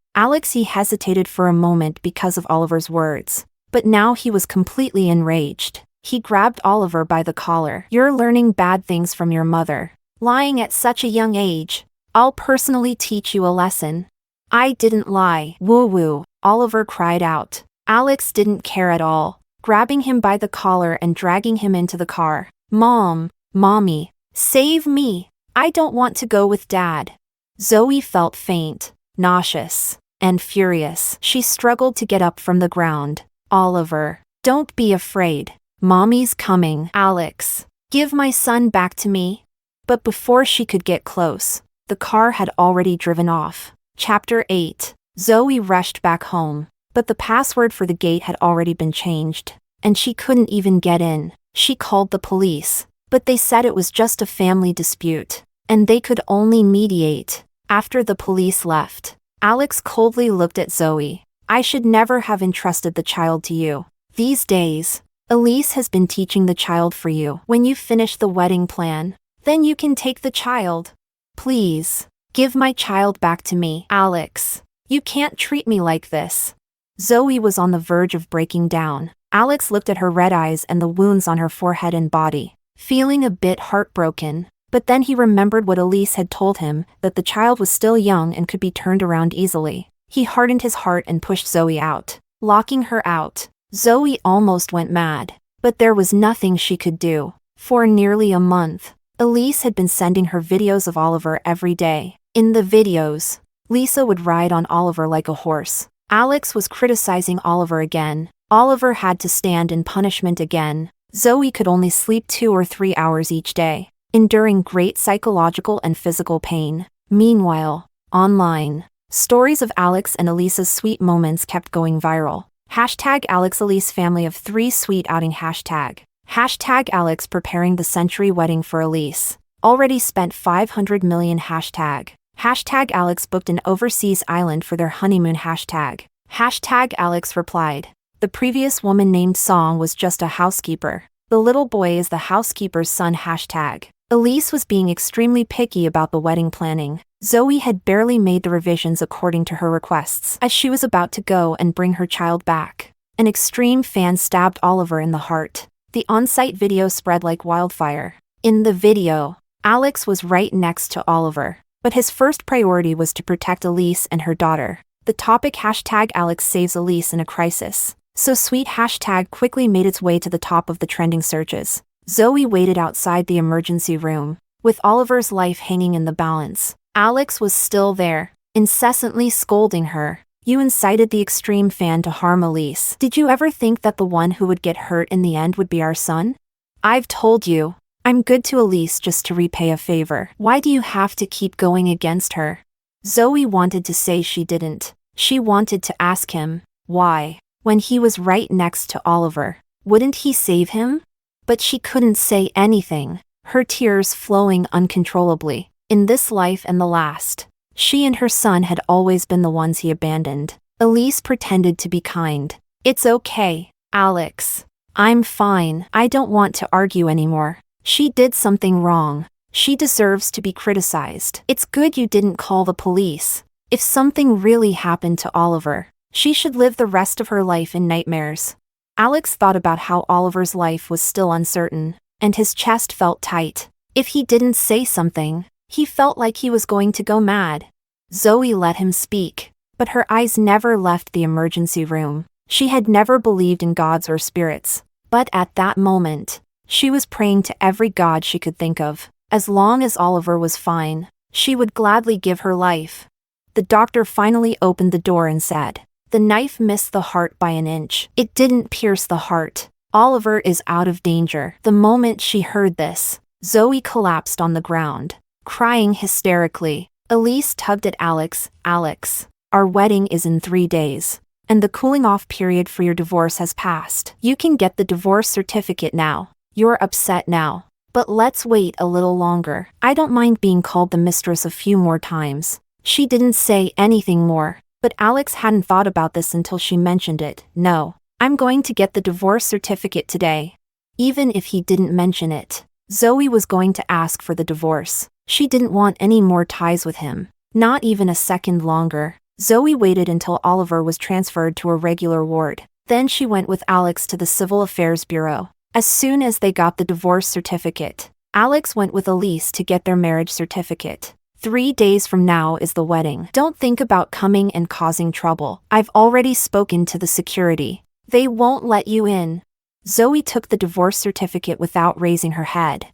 Speaker 1: He hesitated for a moment because of Oliver's words. But now he was completely enraged. He grabbed Oliver by the collar. You're learning bad things from your mother. Lying at such a young age. I'll personally teach you a lesson. I didn't lie. Woo-woo, Oliver cried out. Alex didn't care at all, grabbing him by the collar and dragging him into the car. Mommy, save me. I don't want to go with Dad. Zoe felt faint, nauseous, and furious. She struggled to get up from the ground. Oliver, don't be afraid. Mommy's coming. Alex, give my son back to me. But before she could get close, the car had already driven off. Chapter 8. Zoe rushed back home, but the password for the gate had already been changed, and she couldn't even get in. She called the police, but they said it was just a family dispute, and they could only mediate. After the police left, Alex coldly looked at Zoe. I should never have entrusted the child to you. These days, Elise has been teaching the child for you. When you finish the wedding plan, then you can take the child. Please, give my child back to me. Alex, you can't treat me like this. Zoe was on the verge of breaking down. Alex looked at her red eyes and the wounds on her forehead and body, feeling a bit heartbroken. But then he remembered what Elise had told him, that the child was still young and could be turned around easily. He hardened his heart and pushed Zoe out, locking her out. Zoe almost went mad, but there was nothing she could do. For nearly a month, Elise had been sending her videos of Oliver every day. In the videos, Lisa would ride on Oliver like a horse. Alex was criticizing Oliver again. Oliver had to stand in punishment again. Zoe could only sleep 2 or 3 hours each day, enduring great psychological and physical pain. Meanwhile, online, stories of Alex and Elisa's sweet moments kept going viral. Hashtag Alex Elise family of 3 sweet outing hashtag. Hashtag Alex preparing the century wedding for Elise. Already spent 500 million hashtag. Hashtag Alex booked an overseas island for their honeymoon hashtag. Hashtag Alex replied. The previous woman named Song was just a housekeeper. The little boy is the housekeeper's son hashtag. Elise was being extremely picky about the wedding planning. Zoe had barely made the revisions according to her requests. As she was about to go and bring her child back, an extreme fan stabbed Oliver in the heart. The on-site video spread like wildfire. In the video, Alex was right next to Oliver, but his first priority was to protect Elise and her daughter. The topic hashtag Alex saves Elise in a crisis. So sweet hashtag quickly made its way to the top of the trending searches. Zoe waited outside the emergency room, with Oliver's life hanging in the balance. Alex was still there, incessantly scolding her. You incited the extreme fan to harm Elise. Did you ever think that the one who would get hurt in the end would be our son? I've told you, I'm good to Elise just to repay a favor. Why do you have to keep going against her? Zoe wanted to say she didn't. She wanted to ask him, why, when he was right next to Oliver, wouldn't he save him? But she couldn't say anything, her tears flowing uncontrollably. In this life and the last, she and her son had always been the ones he abandoned. Elise pretended to be kind. It's okay, Alex. I'm fine. I don't want to argue anymore. She did something wrong. She deserves to be criticized. It's good you didn't call the police. If something really happened to Oliver, she should live the rest of her life in nightmares. Alex thought about how Oliver's life was still uncertain, and his chest felt tight. If he didn't say something, he felt like he was going to go mad. Zoe let him speak, but her eyes never left the emergency room. She had never believed in gods or spirits, but at that moment, she was praying to every god she could think of. As long as Oliver was fine, she would gladly give her life. The doctor finally opened the door and said, the knife missed the heart by an inch. It didn't pierce the heart. Oliver is out of danger. The moment she heard this, Zoe collapsed on the ground, crying hysterically. Elise tugged at Alex. Alex, our wedding is in 3 days, and the cooling-off period for your divorce has passed. You can get the divorce certificate now. You're upset now, but let's wait a little longer. I don't mind being called the mistress a few more times. She didn't say anything more, but Alex hadn't thought about this until she mentioned it. No, I'm going to get the divorce certificate today. Even if he didn't mention it, Zoe was going to ask for the divorce. She didn't want any more ties with him. Not even a second longer. Zoe waited until Oliver was transferred to a regular ward. Then she went with Alex to the Civil Affairs Bureau. As soon as they got the divorce certificate, Alex went with Elise to get their marriage certificate. 3 days from now is the wedding. Don't think about coming and causing trouble. I've already spoken to the security. They won't let you in. Zoe took the divorce certificate without raising her head.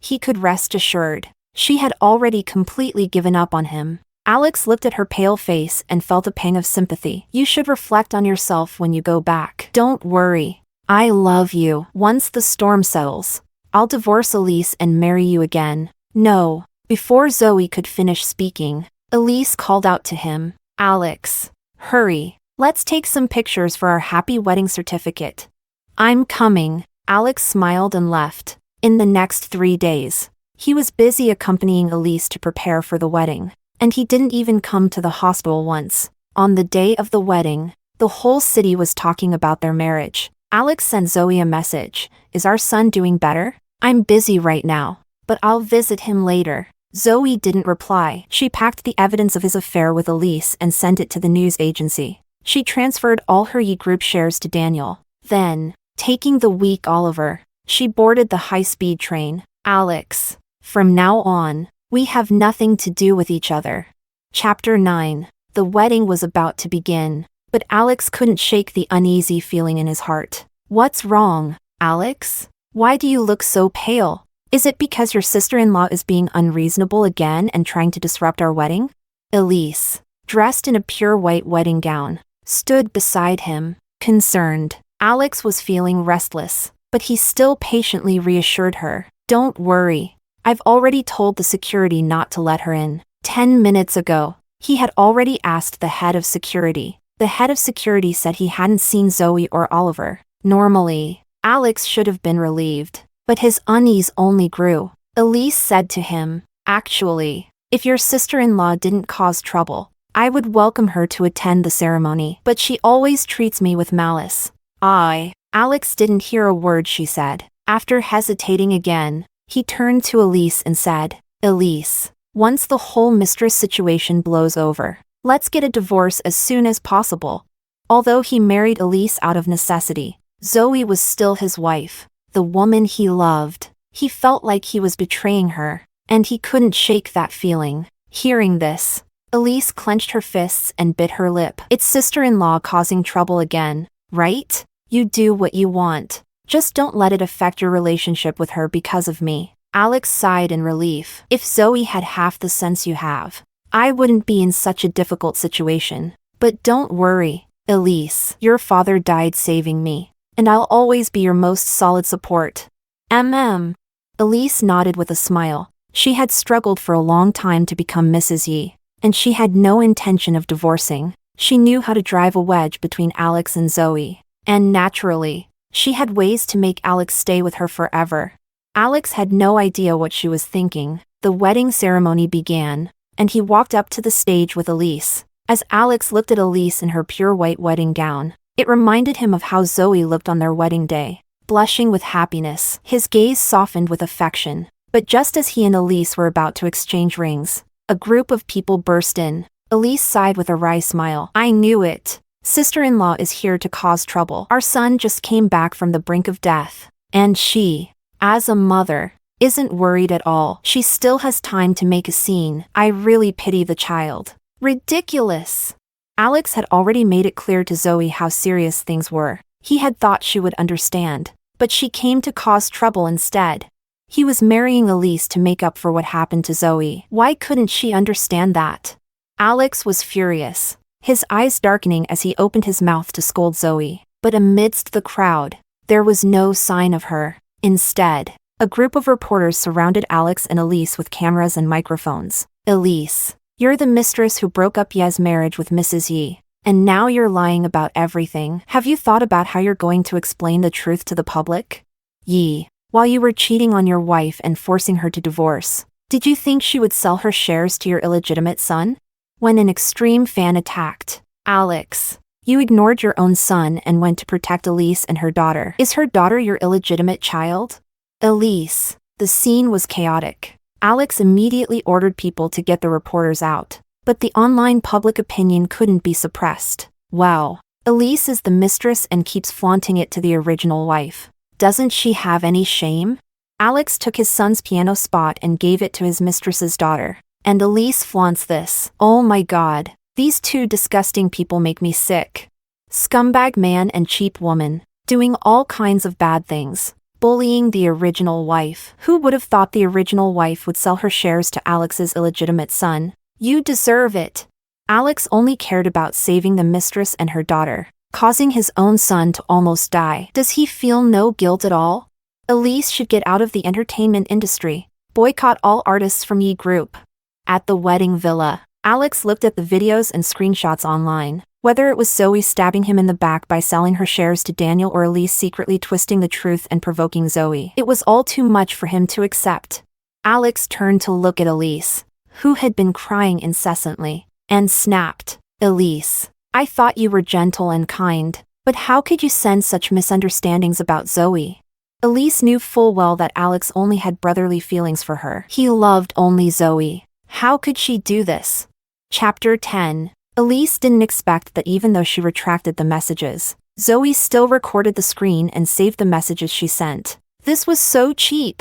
Speaker 1: He could rest assured. She had already completely given up on him. Alex looked at her pale face and felt a pang of sympathy. You should reflect on yourself when you go back. Don't worry. I love you. Once the storm settles, I'll divorce Elise and marry you again. No. Before Zoe could finish speaking, Elise called out to him. Alex, hurry. Let's take some pictures for our happy wedding certificate. I'm coming. Alex smiled and left. In the next 3 days, he was busy accompanying Elise to prepare for the wedding, and he didn't even come to the hospital once. On the day of the wedding, the whole city was talking about their marriage. Alex sent Zoe a message. Is our son doing better? I'm busy right now, but I'll visit him later. Zoe didn't reply. She packed the evidence of his affair with Elise and sent it to the news agency. She transferred all her Group shares to Daniel. Then, taking the weak Oliver, she boarded the high-speed train. Alex, from now on, we have nothing to do with each other. Chapter 9. The wedding was about to begin, but Alex couldn't shake the uneasy feeling in his heart. What's wrong, Alex? Why do you look so pale? Is it because your sister-in-law is being unreasonable again and trying to disrupt our wedding? Elise, dressed in a pure white wedding gown, stood beside him, concerned. Alex was feeling restless, but he still patiently reassured her. Don't worry. I've already told the security not to let her in. 10 minutes ago, he had already asked the head of security. The head of security said he hadn't seen Zoe or Oliver. Normally, Alex should have been relieved, but his unease only grew. Elise said to him, Actually, if your sister-in-law didn't cause trouble, I would welcome her to attend the ceremony, but she always treats me with malice. Alex didn't hear a word she said. After hesitating again, he turned to Elise and said, Elise, once the whole mistress situation blows over, let's get a divorce as soon as possible. Although he married Elise out of necessity, Zoe was still his wife, the woman he loved. He felt like he was betraying her, and he couldn't shake that feeling. Hearing this, Elise clenched her fists and bit her lip. It's sister-in-law causing trouble again, right? You do what you want. Just don't let it affect your relationship with her because of me. Alex sighed in relief. If Zoe had half the sense you have, I wouldn't be in such a difficult situation. But don't worry, Elise. Your father died saving me, and I'll always be your most solid support. Elise nodded with a smile. She had struggled for a long time to become Mrs. Yi, and she had no intention of divorcing. She knew how to drive a wedge between Alex and Zoe, and naturally, she had ways to make Alex stay with her forever. Alex had no idea what she was thinking. The wedding ceremony began, and he walked up to the stage with Elise. As Alex looked at Elise in her pure white wedding gown, it reminded him of how Zoe looked on their wedding day. Blushing with happiness, his gaze softened with affection. But just as he and Elise were about to exchange rings, a group of people burst in. Elise sighed with a wry smile. I knew it. Sister-in-law is here to cause trouble. Our son just came back from the brink of death. And she, as a mother, isn't worried at all. She still has time to make a scene. I really pity the child. Ridiculous. Alex had already made it clear to Zoe how serious things were. He had thought she would understand, but she came to cause trouble instead. He was marrying Elise to make up for what happened to Zoe. Why couldn't she understand that? Alex was furious, his eyes darkening as he opened his mouth to scold Zoe. But amidst the crowd, there was no sign of her. Instead, a group of reporters surrounded Alex and Elise with cameras and microphones. Elise, you're the mistress who broke up Ye's marriage with Mrs. Yi, and now you're lying about everything. Have you thought about how you're going to explain the truth to the public? Yi, while you were cheating on your wife and forcing her to divorce, did you think she would sell her shares to your illegitimate son? When an extreme fan attacked Alex, you ignored your own son and went to protect Elise and her daughter. Is her daughter your illegitimate child? Elise. The scene was chaotic. Alex immediately ordered people to get the reporters out. But the online public opinion couldn't be suppressed. Wow. Elise is the mistress and keeps flaunting it to the original wife. Doesn't she have any shame? Alex took his son's piano spot and gave it to his mistress's daughter. And Elise flaunts this. Oh my god. These two disgusting people make me sick. Scumbag man and cheap woman. Doing all kinds of bad things. Bullying the original wife. Who would have thought the original wife would sell her shares to Alex's illegitimate son? You deserve it. Alex only cared about saving the mistress and her daughter, causing his own son to almost die. Does he feel no guilt at all? Elise should get out of the entertainment industry. Boycott all artists from Ye Group. At the wedding villa, Alex looked at the videos and screenshots online. Whether it was Zoe stabbing him in the back by selling her shares to Daniel or Elise secretly twisting the truth and provoking Zoe, it was all too much for him to accept. Alex turned to look at Elise, who had been crying incessantly, and snapped. Elise, I thought you were gentle and kind, but how could you send such misunderstandings about Zoe? Elise knew full well that Alex only had brotherly feelings for her. He loved only Zoe. How could she do this? Chapter 10. Elise didn't expect that even though she retracted the messages, Zoe still recorded the screen and saved the messages she sent. This was so cheap.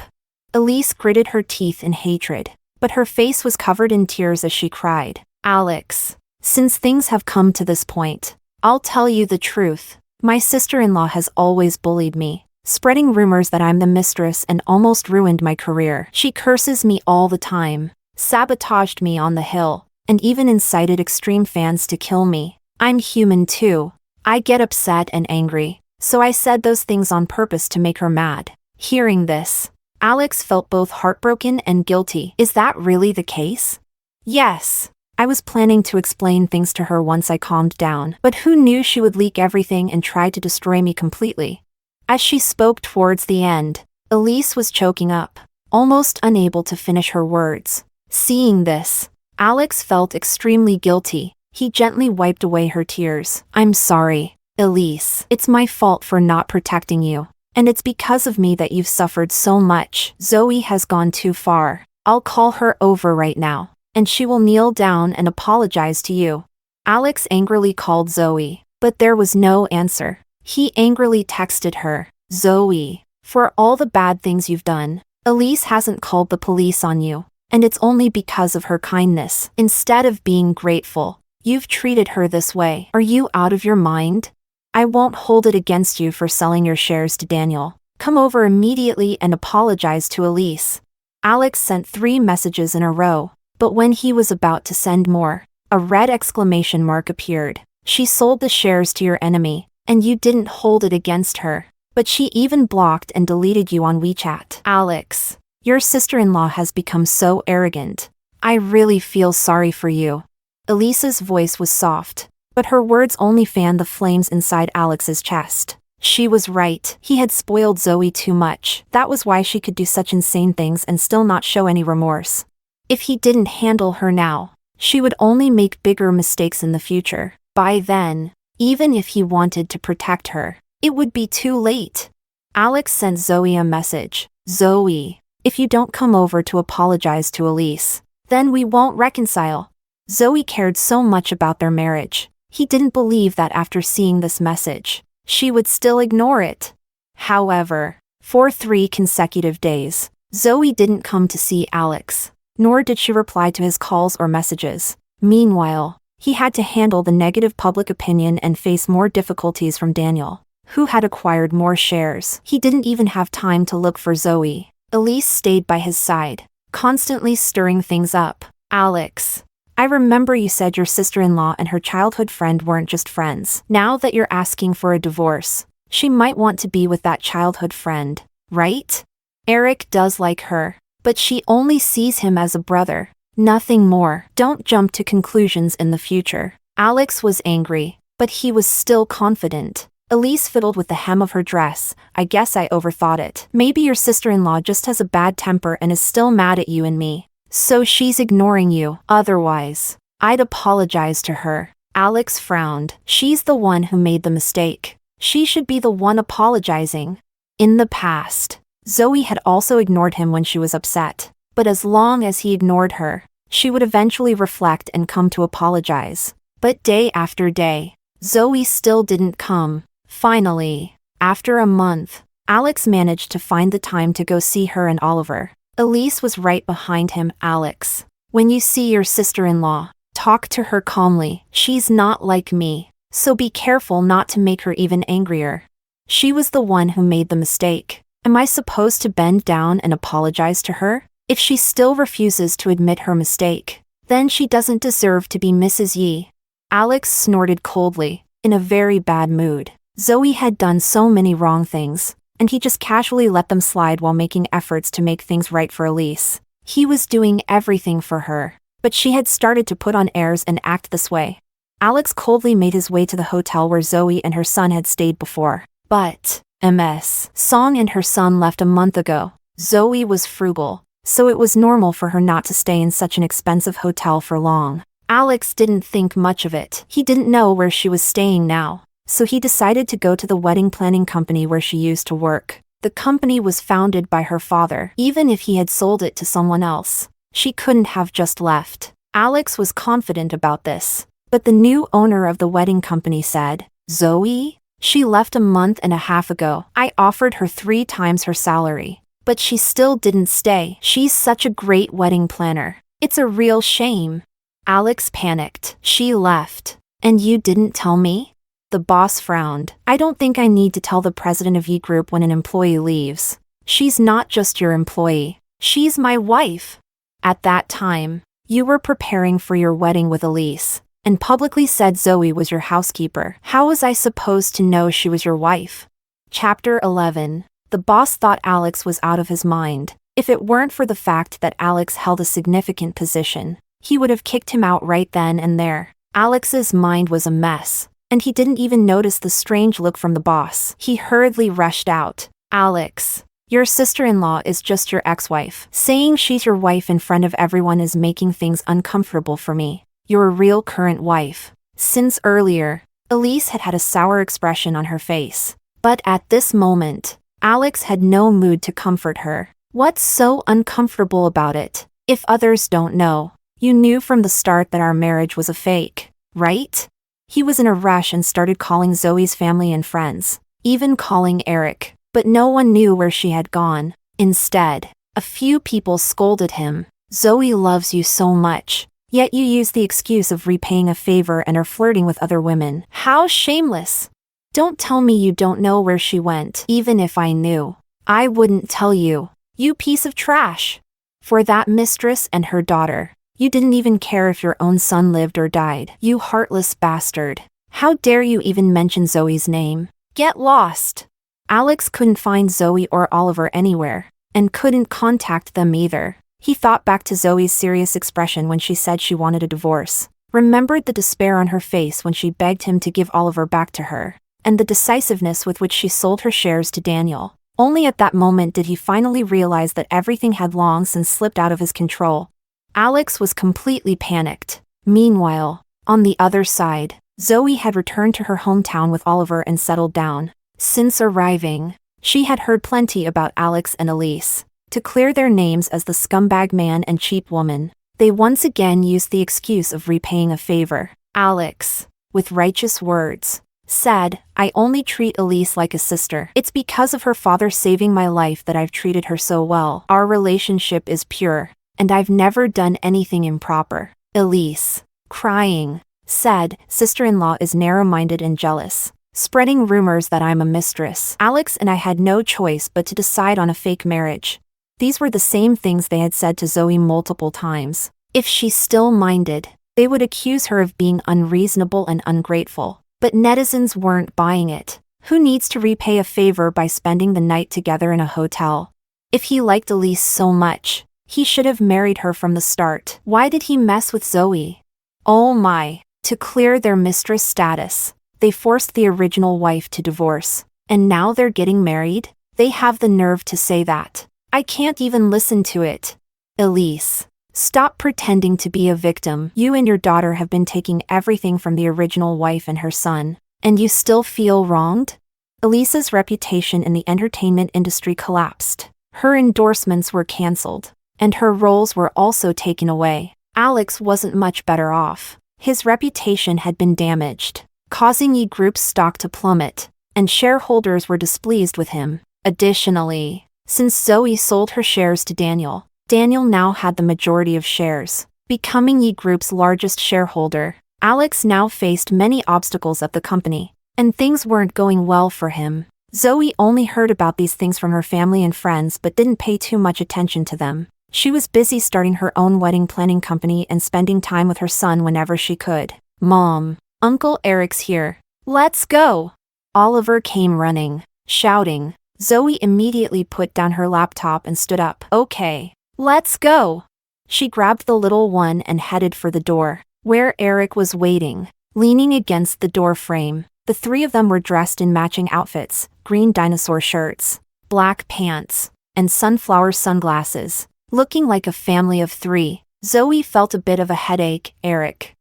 Speaker 1: Elise gritted her teeth in hatred, but her face was covered in tears as she cried. Alex, since things have come to this point, I'll tell you the truth. My sister-in-law has always bullied me, spreading rumors that I'm the mistress and almost ruined my career. She curses me all the time, sabotaged me on the hill, and even incited extreme fans to kill me. I'm human too. I get upset and angry, so I said those things on purpose to make her mad. Hearing this, Alex felt both heartbroken and guilty. Is that really the case? Yes. I was planning to explain things to her once I calmed down, but who knew she would leak everything and try to destroy me completely? As she spoke towards the end, Elise was choking up, almost unable to finish her words. Seeing this, Alex felt extremely guilty. He gently wiped away her tears. I'm sorry, Elise. It's my fault for not protecting you. And it's because of me that you've suffered so much. Zoe has gone too far. I'll call her over right now, and she will kneel down and apologize to you. Alex angrily called Zoe, but there was no answer. He angrily texted her. Zoe, for all the bad things you've done, Elise hasn't called the police on you. And it's only because of her kindness. Instead of being grateful, you've treated her this way. Are you out of your mind? I won't hold it against you for selling your shares to Daniel. Come over immediately and apologize to Elise. Alex sent 3 messages in a row, but when he was about to send more, a red exclamation mark appeared. She sold the shares to your enemy, and you didn't hold it against her. But she even blocked and deleted you on WeChat. Alex, your sister-in-law has become so arrogant. I really feel sorry for you. Elise's voice was soft, but her words only fanned the flames inside Alex's chest. She was right. He had spoiled Zoe too much. That was why she could do such insane things and still not show any remorse. If he didn't handle her now, she would only make bigger mistakes in the future. By then, even if he wanted to protect her, it would be too late. Alex sent Zoe a message. Zoe, if you don't come over to apologize to Elise, then we won't reconcile. Zoe cared so much about their marriage. He didn't believe that after seeing this message, she would still ignore it. However, for 3 consecutive days, Zoe didn't come to see Alex, nor did she reply to his calls or messages. Meanwhile, he had to handle the negative public opinion and face more difficulties from Daniel, who had acquired more shares. He didn't even have time to look for Zoe. Elise stayed by his side, constantly stirring things up. Alex, I remember you said your sister-in-law and her childhood friend weren't just friends. Now that you're asking for a divorce, she might want to be with that childhood friend, right? Eric does like her, but she only sees him as a brother, nothing more. Don't jump to conclusions in the future. Alex was angry, but he was still confident. Elise fiddled with the hem of her dress. I guess I overthought it. Maybe your sister-in-law just has a bad temper and is still mad at you and me. So she's ignoring you. Otherwise, I'd apologize to her. Alex frowned. She's the one who made the mistake. She should be the one apologizing. In the past, Zoe had also ignored him when she was upset. But as long as he ignored her, she would eventually reflect and come to apologize. But day after day, Zoe still didn't come. Finally, after a month, Alex managed to find the time to go see her and Oliver. Elise was right behind him. Alex, when you see your sister-in-law, talk to her calmly. She's not like me, so be careful not to make her even angrier. She was the one who made the mistake. Am I supposed to bend down and apologize to her? If she still refuses to admit her mistake, then she doesn't deserve to be Mrs. Yi. Alex snorted coldly, in a very bad mood. Zoe had done so many wrong things, and he just casually let them slide while making efforts to make things right for Elise. He was doing everything for her, but she had started to put on airs and act this way. Alex coldly made his way to the hotel where Zoe and her son had stayed before. But Ms. Song and her son left a month ago. Zoe was frugal, so it was normal for her not to stay in such an expensive hotel for long. Alex didn't think much of it. He didn't know where she was staying now, so he decided to go to the wedding planning company where she used to work. The company was founded by her father. Even if he had sold it to someone else, she couldn't have just left. Alex was confident about this, but the new owner of the wedding company said, "Zoe? She left a month and a half ago. I offered her 3 times her salary, but she still didn't stay. She's such a great wedding planner. It's a real shame." Alex panicked. "She left. And you didn't tell me?" The boss frowned. "I don't think I need to tell the president of Yi Group when an employee leaves. She's not just your employee. She's my wife." At that time, you were preparing for your wedding with Elise, and publicly said Zoe was your housekeeper. How was I supposed to know she was your wife? Chapter 11. The boss thought Alex was out of his mind. If it weren't for the fact that Alex held a significant position, he would have kicked him out right then and there. Alex's mind was a mess, and he didn't even notice the strange look from the boss. He hurriedly rushed out. "Alex, your sister-in-law is just your ex-wife. Saying she's your wife in front of everyone is making things uncomfortable for me. Your real current wife." Since earlier, Elise had had a sour expression on her face. But at this moment, Alex had no mood to comfort her. What's so uncomfortable about it? If others don't know, you knew from the start that our marriage was a fake, right? He was in a rush and started calling Zoe's family and friends, even calling Eric, but no one knew where she had gone. Instead, a few people scolded him. "Zoe loves you so much, yet you use the excuse of repaying a favor and are flirting with other women. How shameless! Don't tell me you don't know where she went. Even if I knew, I wouldn't tell you. You piece of trash. For that mistress and her daughter, you didn't even care if your own son lived or died. You heartless bastard. How dare you even mention Zoe's name? Get lost." Alex couldn't find Zoe or Oliver anywhere, and couldn't contact them either. He thought back to Zoe's serious expression when she said she wanted a divorce, remembered the despair on her face when she begged him to give Oliver back to her, and the decisiveness with which she sold her shares to Daniel. Only at that moment did he finally realize that everything had long since slipped out of his control. Alex was completely panicked. Meanwhile, on the other side, Zoe had returned to her hometown with Oliver and settled down. Since arriving, she had heard plenty about Alex and Elise. To clear their names as the scumbag man and cheap woman, they once again used the excuse of repaying a favor. Alex, with righteous words, said, "I only treat Elise like a sister. It's because of her father saving my life that I've treated her so well. Our relationship is pure, and I've never done anything improper." Elise, crying, said, "Sister-in-law is narrow-minded and jealous, spreading rumors that I'm a mistress. Alex and I had no choice but to decide on a fake marriage." These were the same things they had said to Zoe multiple times. If she still minded, they would accuse her of being unreasonable and ungrateful. But netizens weren't buying it. Who needs to repay a favor by spending the night together in a hotel? If he liked Elise so much, he should have married her from the start. Why did he mess with Zoe? Oh my. To clear their mistress status, they forced the original wife to divorce. And now they're getting married? They have the nerve to say that. I can't even listen to it. Elise, stop pretending to be a victim. You and your daughter have been taking everything from the original wife and her son, and you still feel wronged? Elise's reputation in the entertainment industry collapsed. Her endorsements were cancelled, and her roles were also taken away. Alex wasn't much better off. His reputation had been damaged, causing E Group's stock to plummet, and shareholders were displeased with him. Additionally, since Zoe sold her shares to Daniel, Daniel now had the majority of shares, becoming E Group's largest shareholder. Alex now faced many obstacles at the company, and things weren't going well for him. Zoe only heard about these things from her family and friends but didn't pay too much attention to them. She was busy starting her own wedding planning company and spending time with her son whenever she could. Mom, Uncle Eric's here. Let's go! Oliver came running, shouting. Zoe immediately put down her laptop and stood up. Okay, let's go! She grabbed the little one and headed for the door, where Eric was waiting, leaning against the door frame. The three of them were dressed in matching outfits, green dinosaur shirts, black pants, and sunflower sunglasses, looking like a family of three. Zoe felt a bit of a headache. Eric,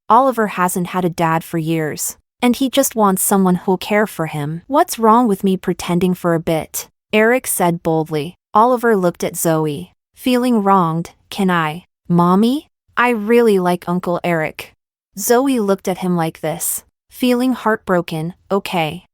Speaker 1: Oliver hasn't had a dad for years, and he just wants someone who'll care for him. What's wrong with me pretending for a bit? Eric said boldly. Oliver looked at Zoe, feeling wronged. Can I? Mommy? I really like Uncle Eric. Zoe looked at him like this, feeling heartbroken. Okay,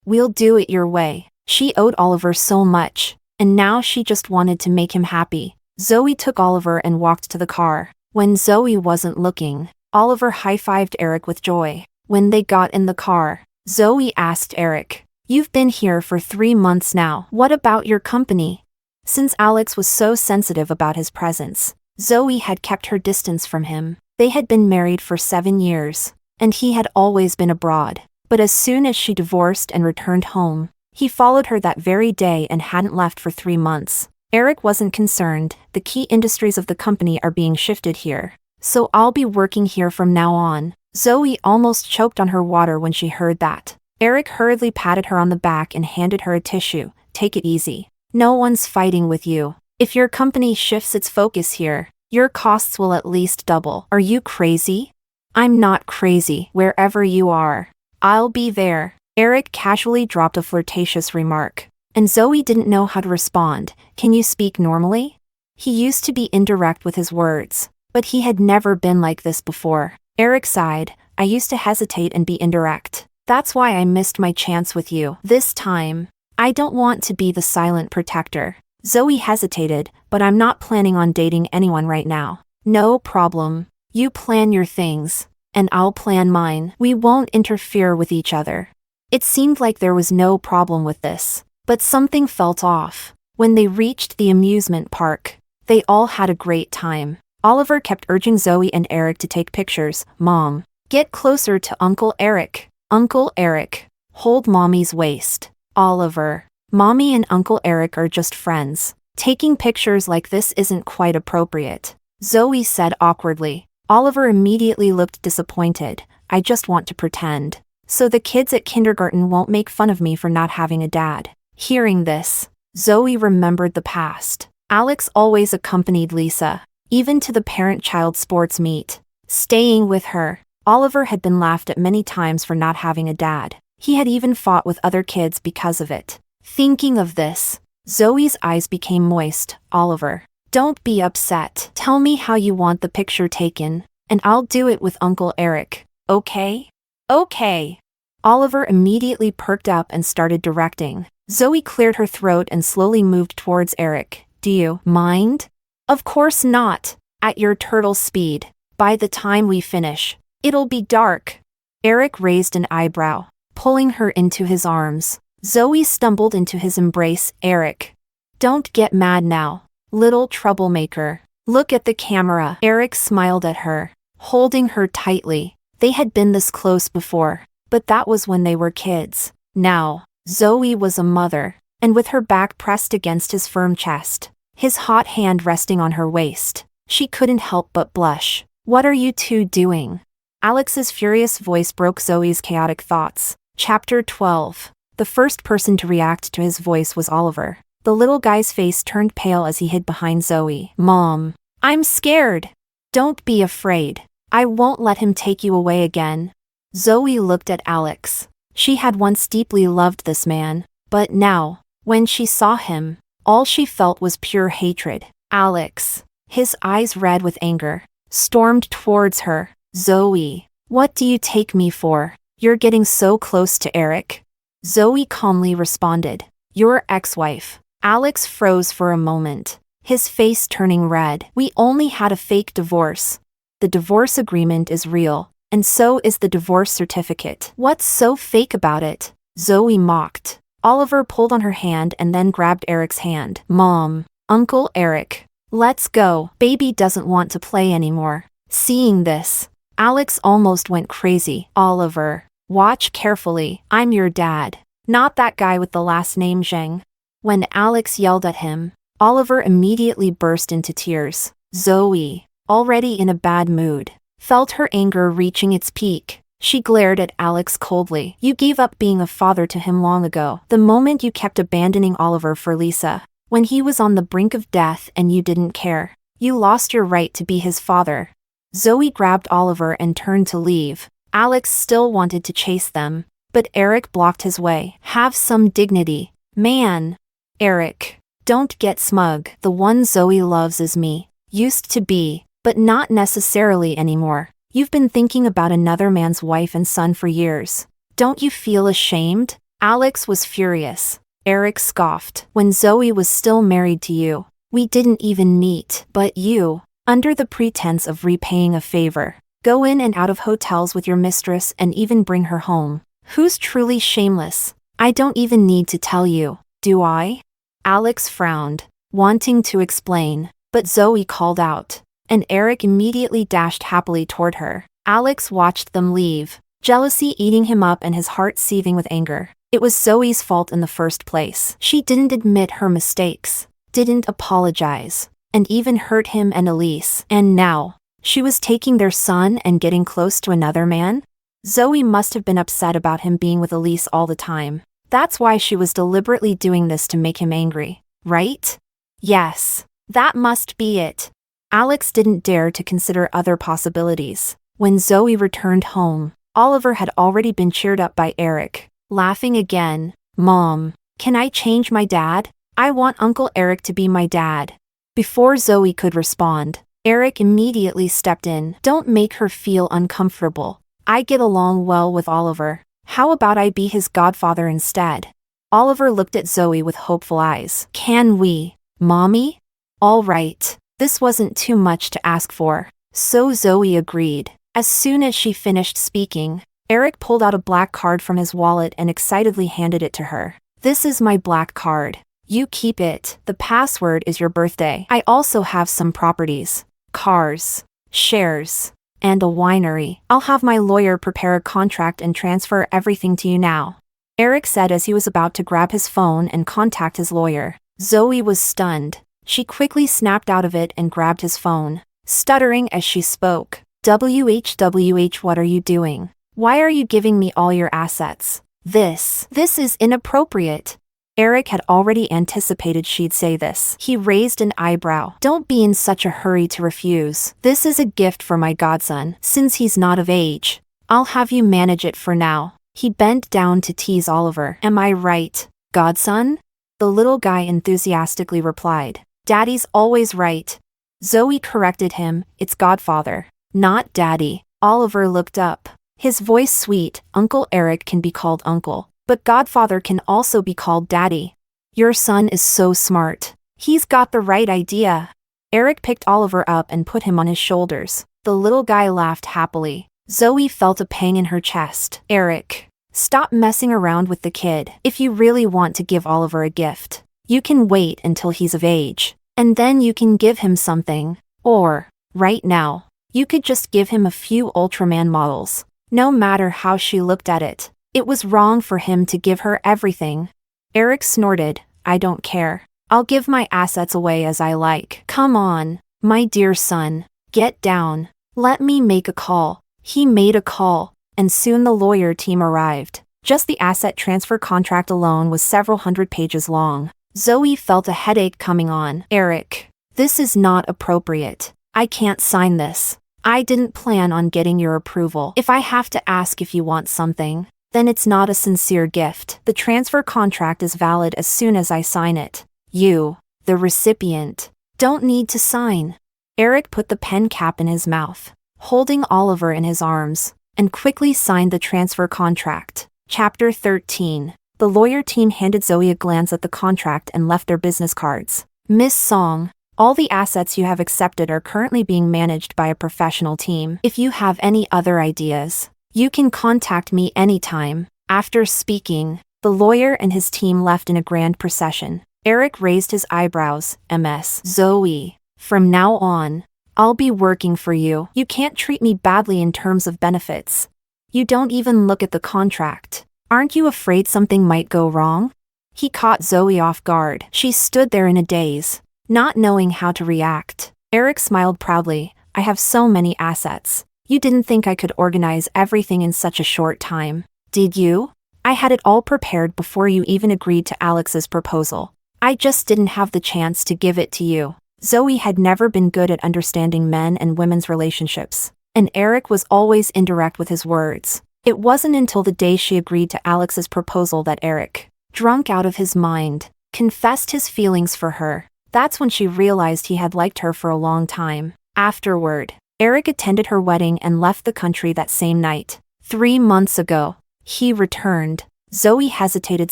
Speaker 1: we'll do it your way. She owed Oliver so much, and now she just wanted to make him happy. Zoe took Oliver and walked to the car. When Zoe wasn't looking, Oliver high-fived Eric with joy. When they got in the car, Zoe asked Eric, "You've been here for 3 months now. What about your company?" Since Alex was so sensitive about his presence, Zoe had kept her distance from him. They had been married for 7 years, and he had always been abroad. But as soon as she divorced and returned home, he followed her that very day and hadn't left for 3 months. Eric wasn't concerned. The key industries of the company are being shifted here, so I'll be working here from now on. Zoe almost choked on her water when she heard that. Eric hurriedly patted her on the back and handed her a tissue. Take it easy. No one's fighting with you. If your company shifts its focus here, your costs will at least double. Are you crazy? I'm not crazy. Wherever you are, I'll be there. Eric casually dropped a flirtatious remark, and Zoe didn't know how to respond. Can you speak normally? He used to be indirect with his words, but he had never been like this before. Eric sighed. I used to hesitate and be indirect. That's why I missed my chance with you. This time, I don't want to be the silent protector. Zoe hesitated, but I'm not planning on dating anyone right now. No problem. You plan your things, and I'll plan mine. We won't interfere with each other. It seemed like there was no problem with this, but something felt off. When they reached the amusement park, they all had a great time. Oliver kept urging Zoe and Eric to take pictures. Mom, get closer to Uncle Eric. Uncle Eric, hold Mommy's waist. Oliver, Mommy and Uncle Eric are just friends. Taking pictures like this isn't quite appropriate, Zoe said awkwardly. Oliver immediately looked disappointed. I just want to pretend, so the kids at kindergarten won't make fun of me for not having a dad. Hearing this, Zoe remembered the past. Alex always accompanied Lisa, even to the parent-child sports meet. Staying with her, Oliver had been laughed at many times for not having a dad. He had even fought with other kids because of it. Thinking of this, Zoe's eyes became moist. Oliver, don't be upset. Tell me how you want the picture taken, and I'll do it with Uncle Eric. Okay? Okay. Oliver immediately perked up and started directing. Zoe cleared her throat and slowly moved towards Eric. Do you mind? Of course not. At your turtle speed. By the time we finish, it'll be dark. Eric raised an eyebrow, pulling her into his arms. Zoe stumbled into his embrace. Eric, don't get mad now, little troublemaker. Look at the camera. Eric smiled at her, holding her tightly. They had been this close before, but that was when they were kids. Now, Zoe was a mother, and with her back pressed against his firm chest, his hot hand resting on her waist, she couldn't help but blush. What are you two doing? Alex's furious voice broke Zoe's chaotic thoughts. Chapter 12. The first person to react to his voice was Oliver. The little guy's face turned pale as he hid behind Zoe. Mom, I'm scared. Don't be afraid. I won't let him take you away again. Zoe looked at Alex. She had once deeply loved this man, but now, When she saw him, all she felt was pure hatred. Alex, his eyes red with anger, stormed towards her. Zoe, what do you take me for? You're getting so close to Eric. Zoe calmly responded. Your ex-wife. Alex froze for a moment, his face turning red. We only had a fake divorce. The divorce agreement is real, and so is the divorce certificate. What's so fake about it? Zoe mocked. Oliver pulled on her hand and then grabbed Eric's hand. Mom, Uncle Eric, let's go. Baby doesn't want to play anymore. Seeing this, Alex almost went crazy. Oliver, watch carefully. I'm your dad, not that guy with the last name Zheng. When Alex yelled at him, Oliver immediately burst into tears. Zoe, already in a bad mood, felt her anger reaching its peak. She glared at Alex coldly. You gave up being a father to him long ago, the moment you kept abandoning Oliver for Lisa. When he was on the brink of death and you didn't care, you lost your right to be his father. Zoe grabbed Oliver and turned to leave. Alex still wanted to chase them, but Eric blocked his way. Have some dignity, man. Eric, don't get smug. The one Zoe loves is me. Used to be, but not necessarily anymore. You've been thinking about another man's wife and son for years. Don't you feel ashamed? Alex was furious. Eric scoffed. When Zoe was still married to you, we didn't even meet. But you, under the pretense of repaying a favor, go in and out of hotels with your mistress and even bring her home. Who's truly shameless? I don't even need to tell you, do I? Alex frowned, wanting to explain, but Zoe called out, and Eric immediately dashed happily toward her. Alex watched them leave, jealousy eating him up and his heart seething with anger. It was Zoe's fault in the first place. She didn't admit her mistakes, didn't apologize, and even hurt him and Elise. And now, she was taking their son and getting close to another man? Zoe must have been upset about him being with Elise all the time. That's why she was deliberately doing this to make him angry, right? Yes, that must be it. Alex didn't dare to consider other possibilities. When Zoe returned home, Oliver had already been cheered up by Eric, laughing again. Mom, can I change my dad? I want Uncle Eric to be my dad. Before Zoe could respond, Eric immediately stepped in. Don't make her feel uncomfortable. I get along well with Oliver. How about I be his godfather instead? Oliver looked at Zoe with hopeful eyes. Can we, Mommy? All right. This wasn't too much to ask for, so Zoe agreed. As soon as she finished speaking, Eric pulled out a black card from his wallet and excitedly handed it to her. This is my black card. You keep it. The password is your birthday. I also have some properties, cars, shares, and a winery. I'll have my lawyer prepare a contract and transfer everything to you now. Eric said as he was about to grab his phone and contact his lawyer. Zoe was stunned. She quickly snapped out of it and grabbed his phone, stuttering as she spoke. WHWH, what are you doing? Why are you giving me all your assets? This is inappropriate. Eric had already anticipated she'd say this. He raised an eyebrow. Don't be in such a hurry to refuse. This is a gift for my godson. Since he's not of age, I'll have you manage it for now. He bent down to tease Oliver. Am I right, godson? The little guy enthusiastically replied. Daddy's always right. Zoe corrected him. It's godfather, not daddy. Oliver looked up, his voice sweet. Uncle Eric can be called uncle, but godfather can also be called daddy. Your son is so smart. He's got the right idea. Eric picked Oliver up and put him on his shoulders. The little guy laughed happily. Zoe felt a pang in her chest. Eric, stop messing around with the kid. If you really want to give Oliver a gift, you can wait until he's of age, and then you can give him something. Or, right now, you could just give him a few Ultraman models. No matter how she looked at it, it was wrong for him to give her everything. Eric snorted. I don't care. I'll give my assets away as I like. Come on, my dear son, get down. Let me make a call. He made a call, and soon the lawyer team arrived. Just the asset transfer contract alone was several hundred pages long. Zoe felt a headache coming on. Eric, this is not appropriate. I can't sign this. I didn't plan on getting your approval. If I have to ask if you want something, Then it's not a sincere gift. The transfer contract is valid as soon as I sign it. You, the recipient, don't need to sign. Eric put the pen cap in his mouth, holding Oliver in his arms, and quickly signed the transfer contract. Chapter 13. The lawyer team handed Zoe a glance at the contract and left their business cards. Miss Song, all the assets you have accepted are currently being managed by a professional team. If you have any other ideas, you can contact me anytime. After speaking, the lawyer and his team left in a grand procession. Eric raised his eyebrows. Ms. Zoe, from now on, I'll be working for you. You can't treat me badly in terms of benefits. You don't even look at the contract. Aren't you afraid something might go wrong? He caught Zoe off guard. She stood there in a daze, not knowing how to react. Eric smiled proudly. I have so many assets. You didn't think I could organize everything in such a short time, did you? I had it all prepared before you even agreed to Alex's proposal. I just didn't have the chance to give it to you. Zoe had never been good at understanding men and women's relationships, and Eric was always indirect with his words. It wasn't until the day she agreed to Alex's proposal that Eric, drunk out of his mind, confessed his feelings for her. That's when she realized he had liked her for a long time. Afterward, Eric attended her wedding and left the country that same night. 3 months ago, he returned. Zoe hesitated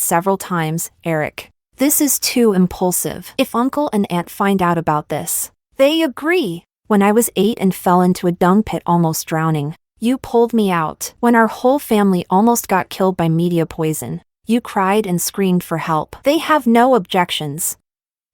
Speaker 1: several times. Eric, this is too impulsive. If Uncle and Aunt find out about this, they agree. When I was 8 and fell into a dung pit almost drowning, you pulled me out. When our whole family almost got killed by media poison, you cried and screamed for help. They have no objections.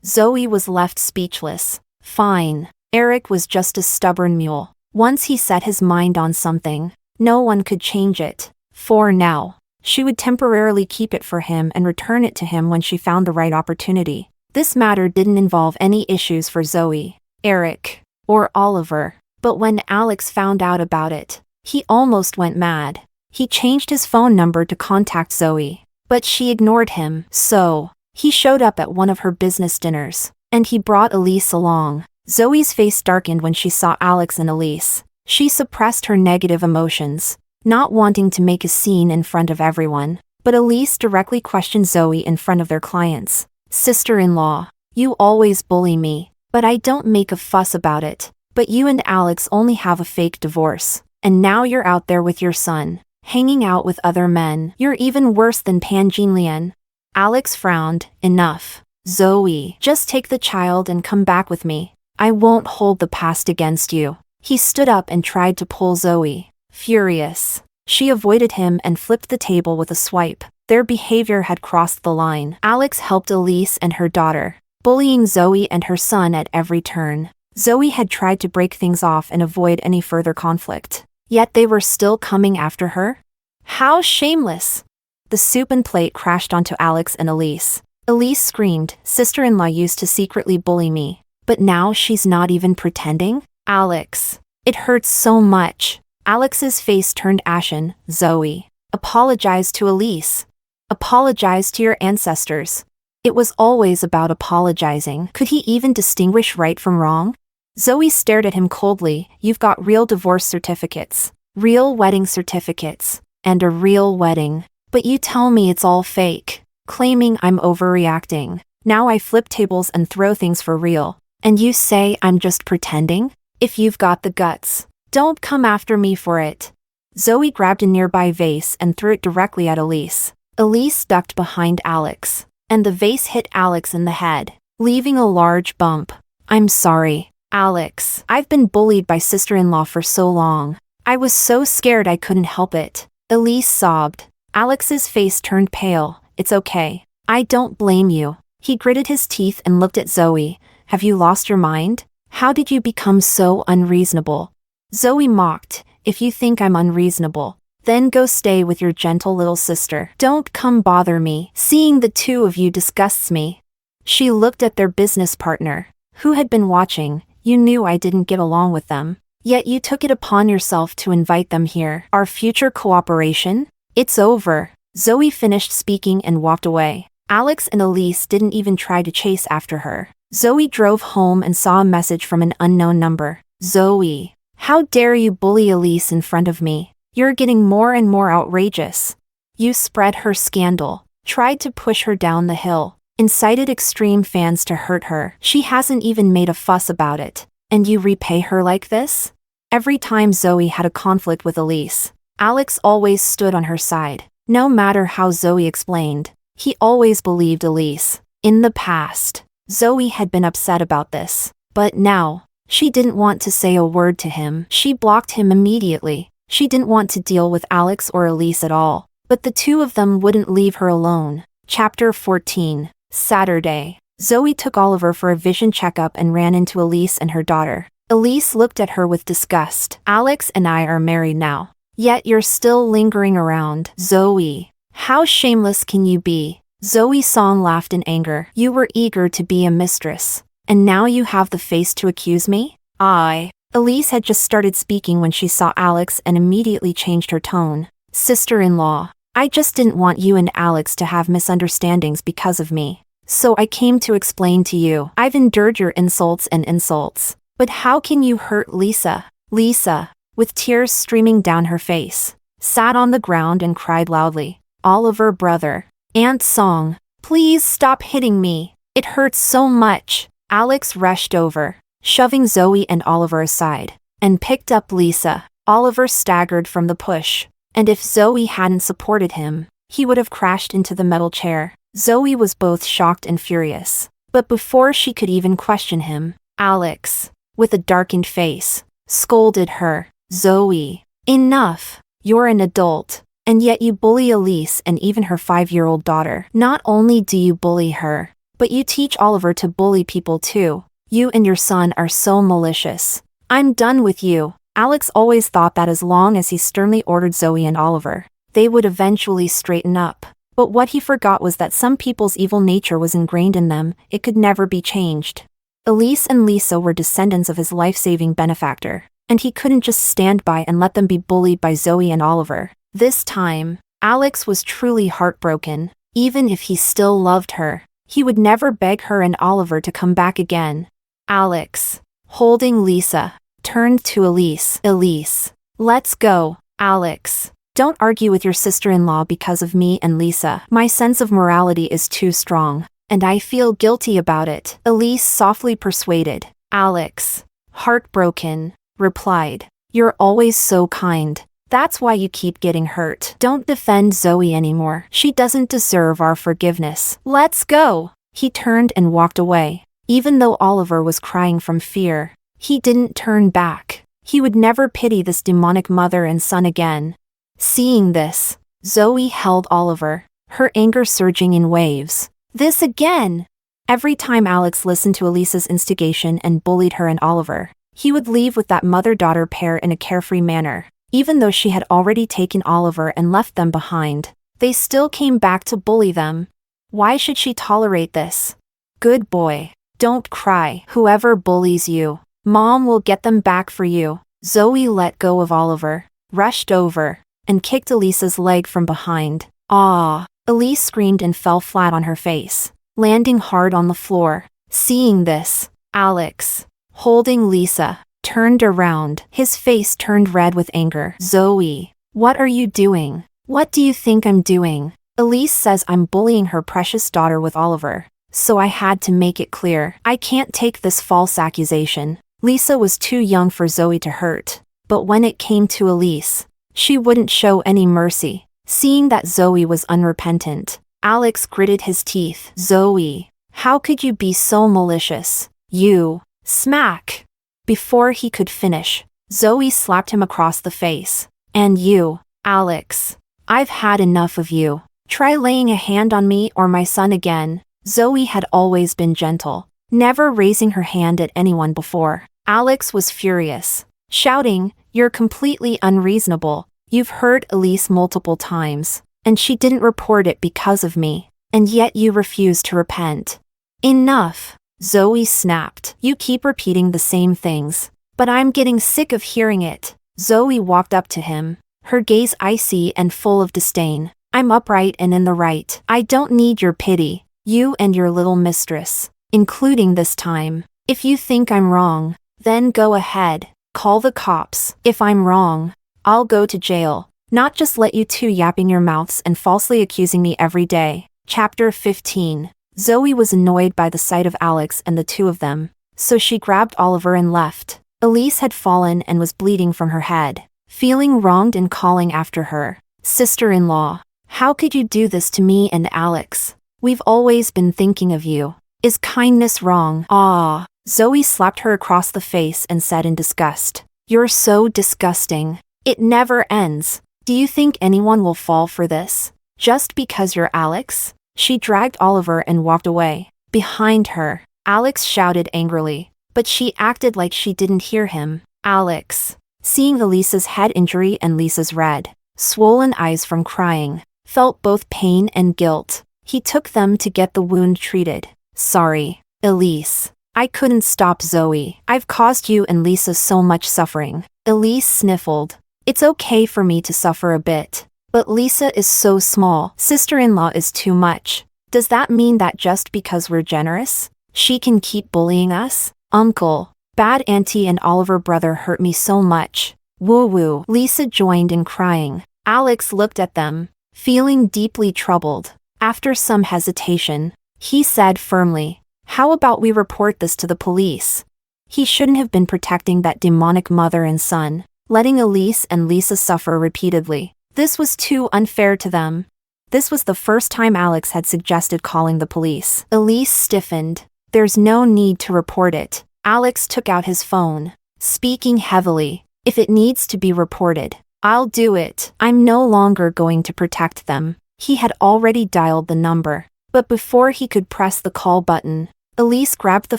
Speaker 1: Zoe was left speechless. Fine. Eric was just a stubborn mule. Once he set his mind on something, no one could change it. For now, she would temporarily keep it for him and return it to him when she found the right opportunity. This matter didn't involve any issues for Zoe, Eric, or Oliver. But when Alex found out about it, he almost went mad. He changed his phone number to contact Zoe, but she ignored him. So, he showed up at one of her business dinners, and he brought Elise along. Zoe's face darkened when she saw Alex and Elise. She suppressed her negative emotions, not wanting to make a scene in front of everyone. But Elise directly questioned Zoe in front of their clients. Sister-in-law, you always bully me, but I don't make a fuss about it. But you and Alex only have a fake divorce, and now you're out there with your son, hanging out with other men. You're even worse than Pangilian. Alex frowned. Enough. Zoe, just take the child and come back with me. I won't hold the past against you. He stood up and tried to pull Zoe. Furious, she avoided him and flipped the table with a swipe. Their behavior had crossed the line. Alex helped Elise and her daughter, bullying Zoe and her son at every turn. Zoe had tried to break things off and avoid any further conflict, yet they were still coming after her? How shameless! The soup and plate crashed onto Alex and Elise. Elise screamed, sister-in-law used to secretly bully me, but now she's not even pretending? Alex, it hurts so much. Alex's face turned ashen. Zoe, apologize to Elise. Apologize to your ancestors. It was always about apologizing. Could he even distinguish right from wrong? Zoe stared at him coldly. You've got real divorce certificates, real wedding certificates, and a real wedding. But you tell me it's all fake, claiming I'm overreacting. Now I flip tables and throw things for real. And you say I'm just pretending? If you've got the guts, don't come after me for it. Zoe grabbed a nearby vase and threw it directly at Elise. Elise ducked behind Alex, and the vase hit Alex in the head, leaving a large bump. I'm sorry, Alex. I've been bullied by sister-in-law for so long. I was so scared I couldn't help it. Elise sobbed. Alex's face turned pale. It's okay. I don't blame you. He gritted his teeth and looked at Zoe. Have you lost your mind? How did you become so unreasonable? Zoe mocked. If you think I'm unreasonable, then go stay with your gentle little sister. Don't come bother me. Seeing the two of you disgusts me. She looked at their business partner, who had been watching. You knew I didn't get along with them, yet you took it upon yourself to invite them here. Our future cooperation? It's over. Zoe finished speaking and walked away. Alex and Elise didn't even try to chase after her. Zoe drove home and saw a message from an unknown number. Zoe, how dare you bully Elise in front of me? You're getting more and more outrageous. You spread her scandal, tried to push her down the hill, incited extreme fans to hurt her. She hasn't even made a fuss about it. And you repay her like this? Every time Zoe had a conflict with Elise, Alex always stood on her side. No matter how Zoe explained, he always believed Elise. In the past, Zoe had been upset about this, but now, she didn't want to say a word to him. She blocked him immediately. She didn't want to deal with Alex or Elise at all, but the two of them wouldn't leave her alone. Chapter 14. Saturday. Zoe took Oliver for a vision checkup and ran into Elise and her daughter. Elise looked at her with disgust. Alex and I are married now. Yet you're still lingering around. Zoe, how shameless can you be? Zoe Song laughed in anger. You were eager to be a mistress, and now you have the face to accuse me? Elise had just started speaking when she saw Alex and immediately changed her tone. Sister-in-law, I just didn't want you and Alex to have misunderstandings because of me. So I came to explain to you. I've endured your insults and insults. But how can you hurt Lisa? Lisa, with tears streaming down her face, sat on the ground and cried loudly. Oliver, brother. Aunt Song, please stop hitting me. It hurts so much. Alex rushed over, shoving Zoe and Oliver aside, and picked up Lisa. Oliver staggered from the push, and if Zoe hadn't supported him, he would have crashed into the metal chair. Zoe was both shocked and furious. But before she could even question him, Alex, with a darkened face, scolded her. Zoe, enough. You're an adult, and yet you bully Elise and even her 5-year-old daughter. Not only do you bully her, but you teach Oliver to bully people too. You and your son are so malicious. I'm done with you. Alex always thought that as long as he sternly ordered Zoe and Oliver, they would eventually straighten up. But what he forgot was that some people's evil nature was ingrained in them. It could never be changed. Elise and Lisa were descendants of his life-saving benefactor, and he couldn't just stand by and let them be bullied by Zoe and Oliver. This time, Alex was truly heartbroken. Even if he still loved her, he would never beg her and Oliver to come back again. Alex, holding Lisa, turned to Elise. Elise, let's go. Alex, don't argue with your sister-in-law because of me and Lisa. My sense of morality is too strong, and I feel guilty about it. Elise softly persuaded. Alex, heartbroken, replied, you're always so kind. That's why you keep getting hurt. Don't defend Zoe anymore. She doesn't deserve our forgiveness. Let's go. He turned and walked away. Even though Oliver was crying from fear, he didn't turn back. He would never pity this demonic mother and son again. Seeing this, Zoe held Oliver, her anger surging in waves. This again! Every time Alex listened to Elisa's instigation and bullied her and Oliver, he would leave with that mother-daughter pair in a carefree manner. Even though she had already taken Oliver and left them behind, they still came back to bully them. Why should she tolerate this? Good boy. Don't cry. Whoever bullies you, Mom will get them back for you. Zoe let go of Oliver, rushed over, and kicked Elisa's leg from behind. Ah! Elise screamed and fell flat on her face, landing hard on the floor. Seeing this, Alex, holding Lisa, turned around. His face turned red with anger. Zoe, what are you doing? What do you think I'm doing? Elise says I'm bullying her precious daughter with Oliver, so I had to make it clear. I can't take this false accusation. Lisa was too young for Zoe to hurt, but when it came to Elise, she wouldn't show any mercy. Seeing that Zoe was unrepentant, Alex gritted his teeth. Zoe, how could you be so malicious? You, smack! Before he could finish, Zoe slapped him across the face. And you, Alex, I've had enough of you. Try laying a hand on me or my son again. Zoe had always been gentle, never raising her hand at anyone before. Alex was furious, shouting, you're completely unreasonable. You've hurt Elise multiple times, and she didn't report it because of me, and yet you refuse to repent. Enough! Zoe snapped. You keep repeating the same things, but I'm getting sick of hearing it. Zoe walked up to him, her gaze icy and full of disdain. I'm upright and in the right. I don't need your pity, you and your little mistress, including this time. If you think I'm wrong, then go ahead, call the cops. If I'm wrong, I'll go to jail. Not just let you two yapping your mouths and falsely accusing me every day. Chapter 15. Zoe was annoyed by the sight of Alex and the two of them, so she grabbed Oliver and left. Elise had fallen and was bleeding from her head, feeling wronged and calling after her. Sister-in-law, how could you do this to me and Alex? We've always been thinking of you. Is kindness wrong? Ah. Zoe slapped her across the face and said in disgust, "You're so disgusting. It never ends. Do you think anyone will fall for this? Just because you're Alex?" She dragged Oliver and walked away. Behind her, Alex shouted angrily, but she acted like she didn't hear him. Alex, seeing Elisa's head injury and Lisa's red, swollen eyes from crying, felt both pain and guilt. He took them to get the wound treated. "Sorry, Elise. I couldn't stop Zoe. I've caused you and Lisa so much suffering." Elise sniffled. "It's okay for me to suffer a bit. But Lisa is so small. Sister-in-law is too much. Does that mean that just because we're generous, she can keep bullying us? Uncle, bad auntie and Oliver brother hurt me so much. Woo-woo." Lisa joined in crying. Alex looked at them, feeling deeply troubled. After some hesitation, he said firmly, "How about we report this to the police?" He shouldn't have been protecting that demonic mother and son, letting Elise and Lisa suffer repeatedly. This was too unfair to them. This was the first time Alex had suggested calling the police. Elise stiffened. "There's no need to report it." Alex took out his phone, speaking heavily. "If it needs to be reported, I'll do it. I'm no longer going to protect them." He had already dialed the number, but before he could press the call button, Elise grabbed the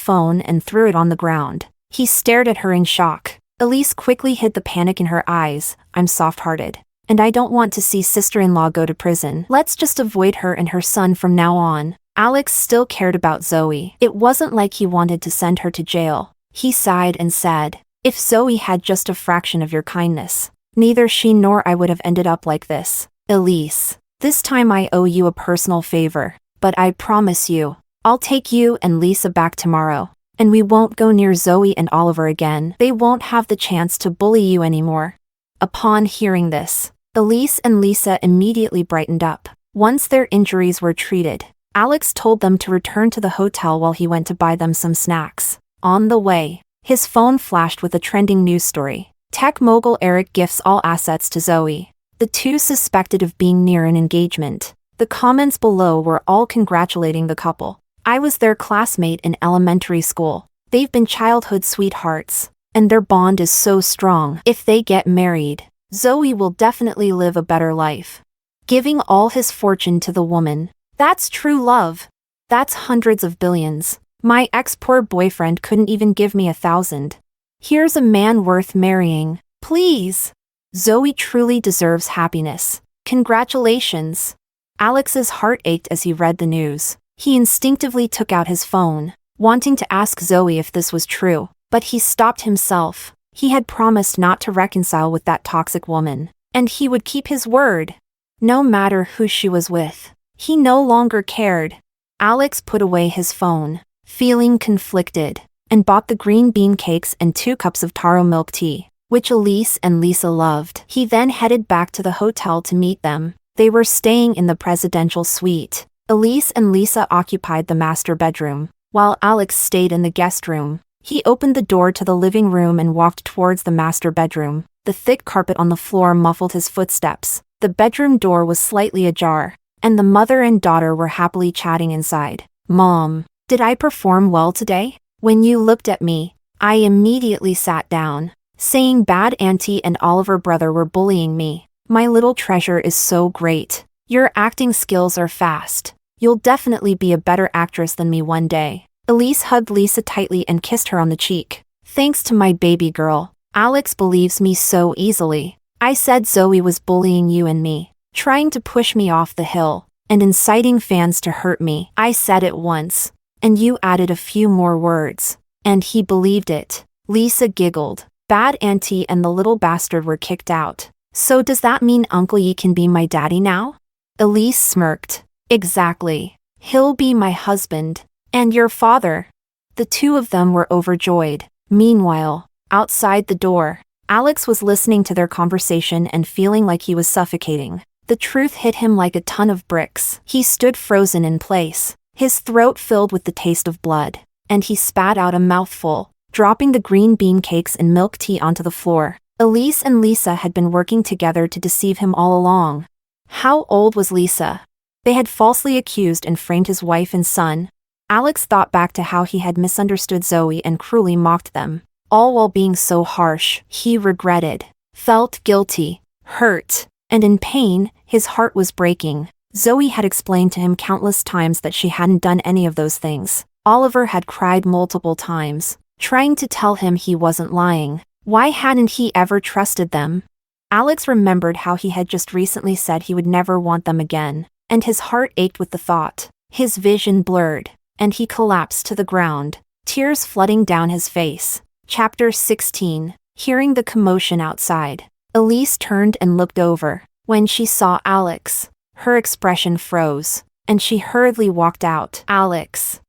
Speaker 1: phone and threw it on the ground. He stared at her in shock. Elise quickly hid the panic in her eyes. "I'm soft-hearted, and I don't want to see sister-in-law go to prison. Let's just avoid her and her son from now on." Alex still cared about Zoe. It wasn't like he wanted to send her to jail. He sighed and said, "If Zoe had just a fraction of your kindness, neither she nor I would have ended up like this. Elise, this time I owe you a personal favor, but I promise you, I'll take you and Lisa back tomorrow, and we won't go near Zoe and Oliver again. They won't have the chance to bully you anymore." Upon hearing this, Elise and Lisa immediately brightened up. Once their injuries were treated, Alex told them to return to the hotel while he went to buy them some snacks. On the way, his phone flashed with a trending news story. Tech mogul Eric gifts all assets to Zoe. The two suspected of being near an engagement. The comments below were all congratulating the couple. "I was their classmate in elementary school. They've been childhood sweethearts, and their bond is so strong. If they get married, Zoe will definitely live a better life." Giving all his fortune to the woman. That's true love. That's hundreds of billions. My ex-poor boyfriend couldn't even give me 1,000. Here's a man worth marrying. Please. Zoe truly deserves happiness. Congratulations. Alex's heart ached as he read the news. He instinctively took out his phone, wanting to ask Zoe if this was true, but he stopped himself. He had promised not to reconcile with that toxic woman, and he would keep his word. No matter who she was with, he no longer cared. Alex put away his phone, feeling conflicted, and bought the green bean cakes and 2 cups of taro milk tea, which Elise and Lisa loved. He then headed back to the hotel to meet them. They were staying in the presidential suite. Elise and Lisa occupied the master bedroom, while Alex stayed in the guest room. He opened the door to the living room and walked towards the master bedroom. The thick carpet on the floor muffled his footsteps. The bedroom door was slightly ajar, and the mother and daughter were happily chatting inside. "Mom, did I perform well today? When you looked at me, I immediately sat down, saying bad auntie and Oliver brother were bullying me. My little treasure is so great. Your acting skills are fast. You'll definitely be a better actress than me one day." Elise hugged Lisa tightly and kissed her on the cheek. "Thanks to my baby girl. Alex believes me so easily. I said Zoe was bullying you and me, trying to push me off the hill, and inciting fans to hurt me. I said it once, and you added a few more words, and he believed it." Lisa giggled. Bad auntie and the little bastard were kicked out. "So does that mean Uncle Yi can be my daddy now?" Elise smirked. "Exactly. He'll be my husband. And your father." The two of them were overjoyed. Meanwhile, outside the door, Alex was listening to their conversation and feeling like he was suffocating. The truth hit him like a ton of bricks. He stood frozen in place, his throat filled with the taste of blood, and he spat out a mouthful, dropping the green bean cakes and milk tea onto the floor. Elise and Lisa had been working together to deceive him all along. How old was Lisa? They had falsely accused and framed his wife and son. Alex thought back to how he had misunderstood Zoe and cruelly mocked them, all while being so harsh. He regretted, felt guilty, hurt, and in pain. His heart was breaking. Zoe had explained to him countless times that she hadn't done any of those things. Oliver had cried multiple times, trying to tell him he wasn't lying. Why hadn't he ever trusted them? Alex remembered how he had just recently said he would never want them again, and his heart ached with the thought. His vision blurred, and he collapsed to the ground, tears flooding down his face. Chapter 16. Hearing the commotion outside, Elise turned and looked over. When she saw Alex, her expression froze, and she hurriedly walked out. Alex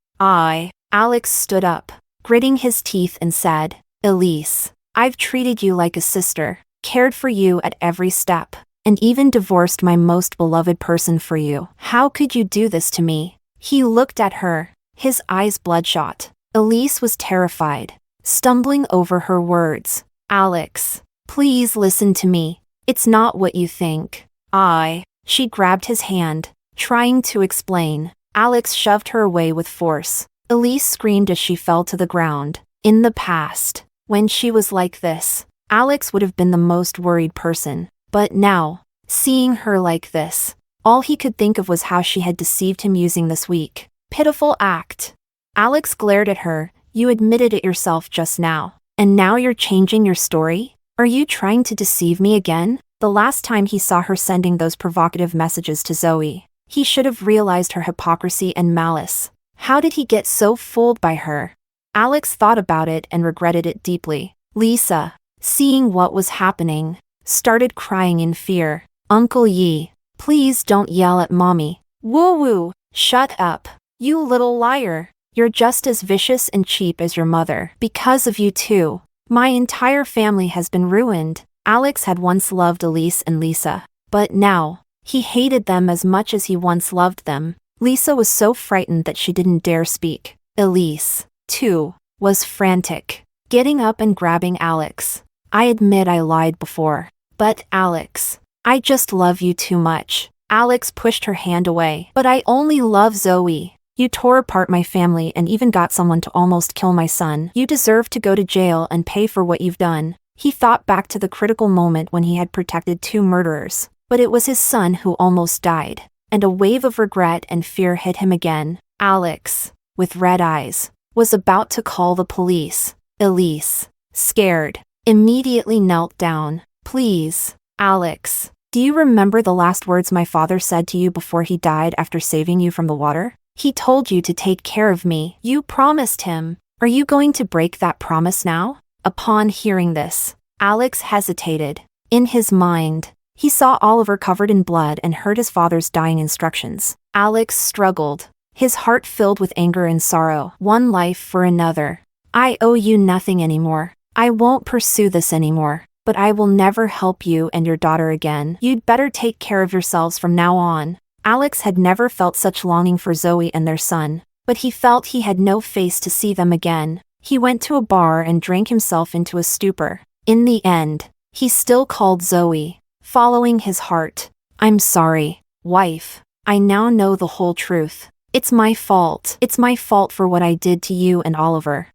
Speaker 1: stood up, gritting his teeth and said, Elise, I've treated you like a sister, cared for you at every step, and even divorced my most beloved person for you. How could you do this to me? He looked at her, his eyes bloodshot. Elise was terrified, stumbling over her words. Alex, please listen to me. It's not what you think. She grabbed his hand, trying to explain. Alex shoved her away with force. Elise screamed as she fell to the ground. In the past, when she was like this, Alex would have been the most worried person. But now, seeing her like this, all he could think of was how she had deceived him using this weak, pitiful act. Alex glared at her. You admitted it yourself just now. And now you're changing your story? Are you trying to deceive me again? The last time he saw her sending those provocative messages to Zoe, he should have realized her hypocrisy and malice. How did he get so fooled by her? Alex thought about it and regretted it deeply. Lisa, seeing what was happening, started crying in fear. Uncle Yi, please don't yell at mommy. Woo-woo, shut up. You little liar. You're just as vicious and cheap as your mother. Because of you too, my entire family has been ruined. Alex had once loved Elise and Lisa, but now, he hated them as much as he once loved them. Lisa was so frightened that she didn't dare speak. Elise, too, was frantic, getting up and grabbing Alex. I admit I lied before, but Alex, I just love you too much. Alex pushed her hand away. But I only love Zoe. You tore apart my family and even got someone to almost kill my son. You deserve to go to jail and pay for what you've done. He thought back to the critical moment when he had protected 2 murderers, but it was his son who almost died, and a wave of regret and fear hit him again. Alex, with red eyes, was about to call the police. Elise, scared, immediately knelt down. Please, Alex, do you remember the last words my father said to you before he died after saving you from the water? He told you to take care of me. You promised him. Are you going to break that promise now? Upon hearing this, Alex hesitated. In his mind, he saw Oliver covered in blood and heard his father's dying instructions. Alex struggled, his heart filled with anger and sorrow. One life for another. I owe you nothing anymore. I won't pursue this anymore, but I will never help you and your daughter again. You'd better take care of yourselves from now on. Alex had never felt such longing for Zoe and their son, but he felt he had no face to see them again. He went to a bar and drank himself into a stupor. In the end, he still called Zoe, following his heart. I'm sorry, wife. I now know the whole truth. It's my fault. It's my fault for what I did to you and Oliver.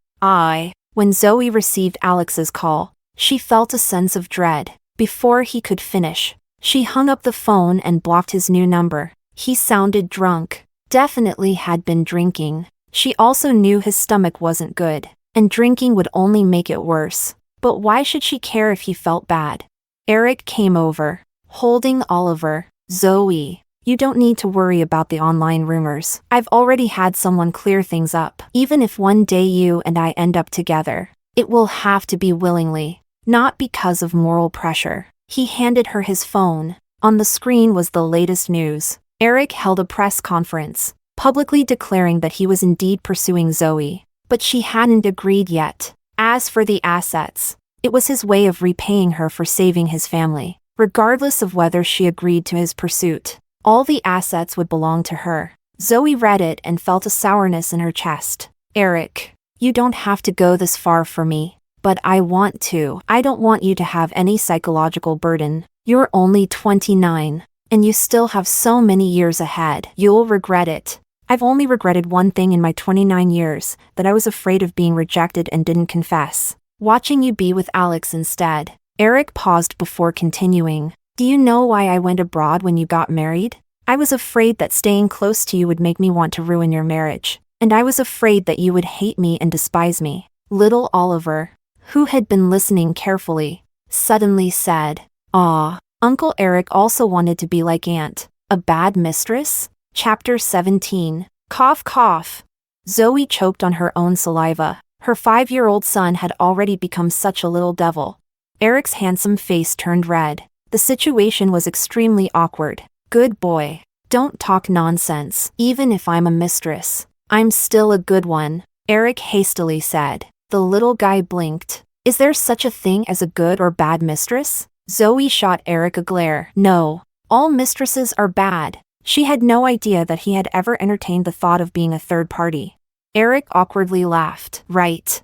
Speaker 1: When Zoe received Alex's call, she felt a sense of dread. Before he could finish, she hung up the phone and blocked his new number. He sounded drunk, definitely had been drinking. She also knew his stomach wasn't good, and drinking would only make it worse. But why should she care if he felt bad? Eric came over, holding Oliver. Zoe, you don't need to worry about the online rumors. I've already had someone clear things up. Even if one day you and I end up together, it will have to be willingly, not because of moral pressure. He handed her his phone. On the screen was the latest news. Eric held a press conference, publicly declaring that he was indeed pursuing Zoe, but she hadn't agreed yet. As for the assets, It was his way of repaying her for saving his family. Regardless of whether she agreed to his pursuit, all the assets would belong to her. Zoe read it and felt a sourness in her chest. Eric, you don't have to go this far for me, but I want to. I don't want you to have any psychological burden. You're only 29, and you still have so many years ahead. You'll regret it. I've only regretted one thing in my 29 years, that I was afraid of being rejected and didn't confess. Watching you be with Alex instead. Eric paused before continuing. Do you know why I went abroad when you got married? I was afraid that staying close to you would make me want to ruin your marriage. And I was afraid that you would hate me and despise me. Little Oliver, who had been listening carefully, suddenly said, "Ah, Uncle Eric also wanted to be like Aunt. A bad mistress?" Chapter 17. Cough cough. Zoe choked on her own saliva. Her 5-year-old son had already become such a little devil. Eric's handsome face turned red. The situation was extremely awkward. Good boy. Don't talk nonsense. Even if I'm a mistress, I'm still a good one, Eric hastily said. The little guy blinked. Is there such a thing as a good or bad mistress? Zoe shot Eric a glare. No. All mistresses are bad. She had no idea that he had ever entertained the thought of being a third party. Eric awkwardly laughed. Right.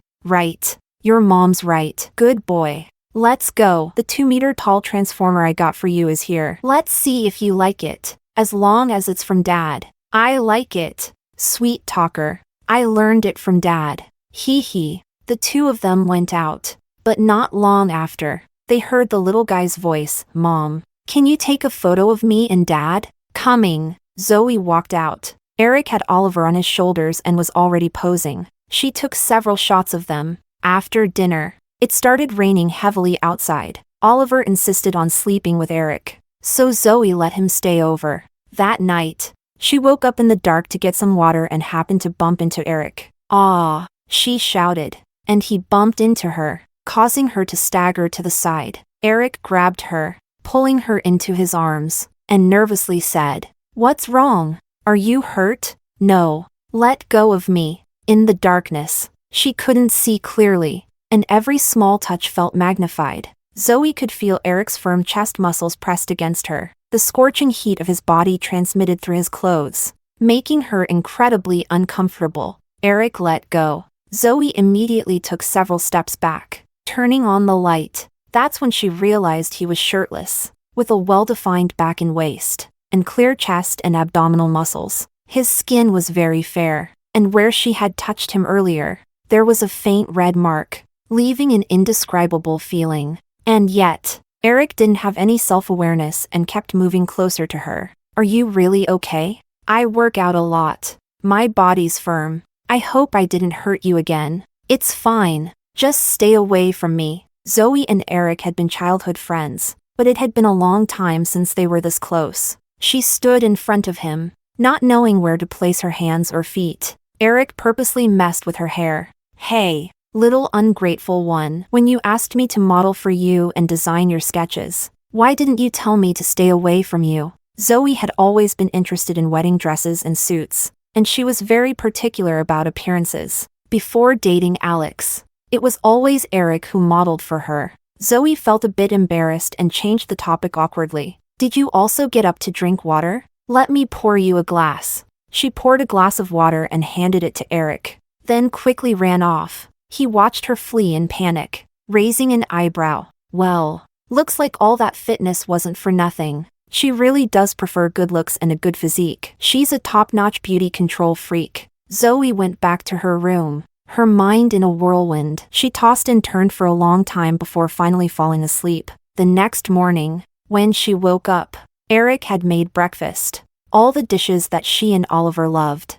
Speaker 1: Your mom's right. Good boy. Let's go. The 2-meter-tall transformer I got for you is here. Let's see if you like it. As long as it's from Dad. I like it. Sweet talker. I learned it from Dad. Hee hee. The two of them went out. But not long after, they heard the little guy's voice. Mom, can you take a photo of me and Dad? Coming. Zoe walked out. Eric had Oliver on his shoulders and was already posing. She took several shots of them. After dinner, it started raining heavily outside. Oliver insisted on sleeping with Eric, so Zoe let him stay over. That night, she woke up in the dark to get some water and happened to bump into Eric. "Ah!" she shouted, and he bumped into her, causing her to stagger to the side. Eric grabbed her, pulling her into his arms, and nervously said, "What's wrong? Are you hurt?" "No. Let go of me." In the darkness, she couldn't see clearly, and every small touch felt magnified. Zoe could feel Eric's firm chest muscles pressed against her. The scorching heat of his body transmitted through his clothes, making her incredibly uncomfortable. Eric let go. Zoe immediately took several steps back, turning on the light. That's when she realized he was shirtless, with a well-defined back and waist, and clear chest and abdominal muscles. His skin was very fair, and where she had touched him earlier, there was a faint red mark, leaving an indescribable feeling. And yet, Eric didn't have any self-awareness and kept moving closer to her. "Are you really okay? I work out a lot. My body's firm. I hope I didn't hurt you again." "It's fine. Just stay away from me." Zoe and Eric had been childhood friends, but it had been a long time since they were this close. She stood in front of him, not knowing where to place her hands or feet. Eric purposely messed with her hair. "Hey, little ungrateful one, when you asked me to model for you and design your sketches, why didn't you tell me to stay away from you?" Zoe had always been interested in wedding dresses and suits, and she was very particular about appearances. Before dating Alex, it was always Eric who modeled for her. Zoe felt a bit embarrassed and changed the topic awkwardly. "Did you also get up to drink water? Let me pour you a glass." She poured a glass of water and handed it to Eric, then quickly ran off. He watched her flee in panic, raising an eyebrow. Well, looks like all that fitness wasn't for nothing. She really does prefer good looks and a good physique. She's a top-notch beauty control freak. Zoe went back to her room, her mind in a whirlwind. She tossed and turned for a long time before finally falling asleep. The next morning, when she woke up, Eric had made breakfast. All the dishes that she and Oliver loved.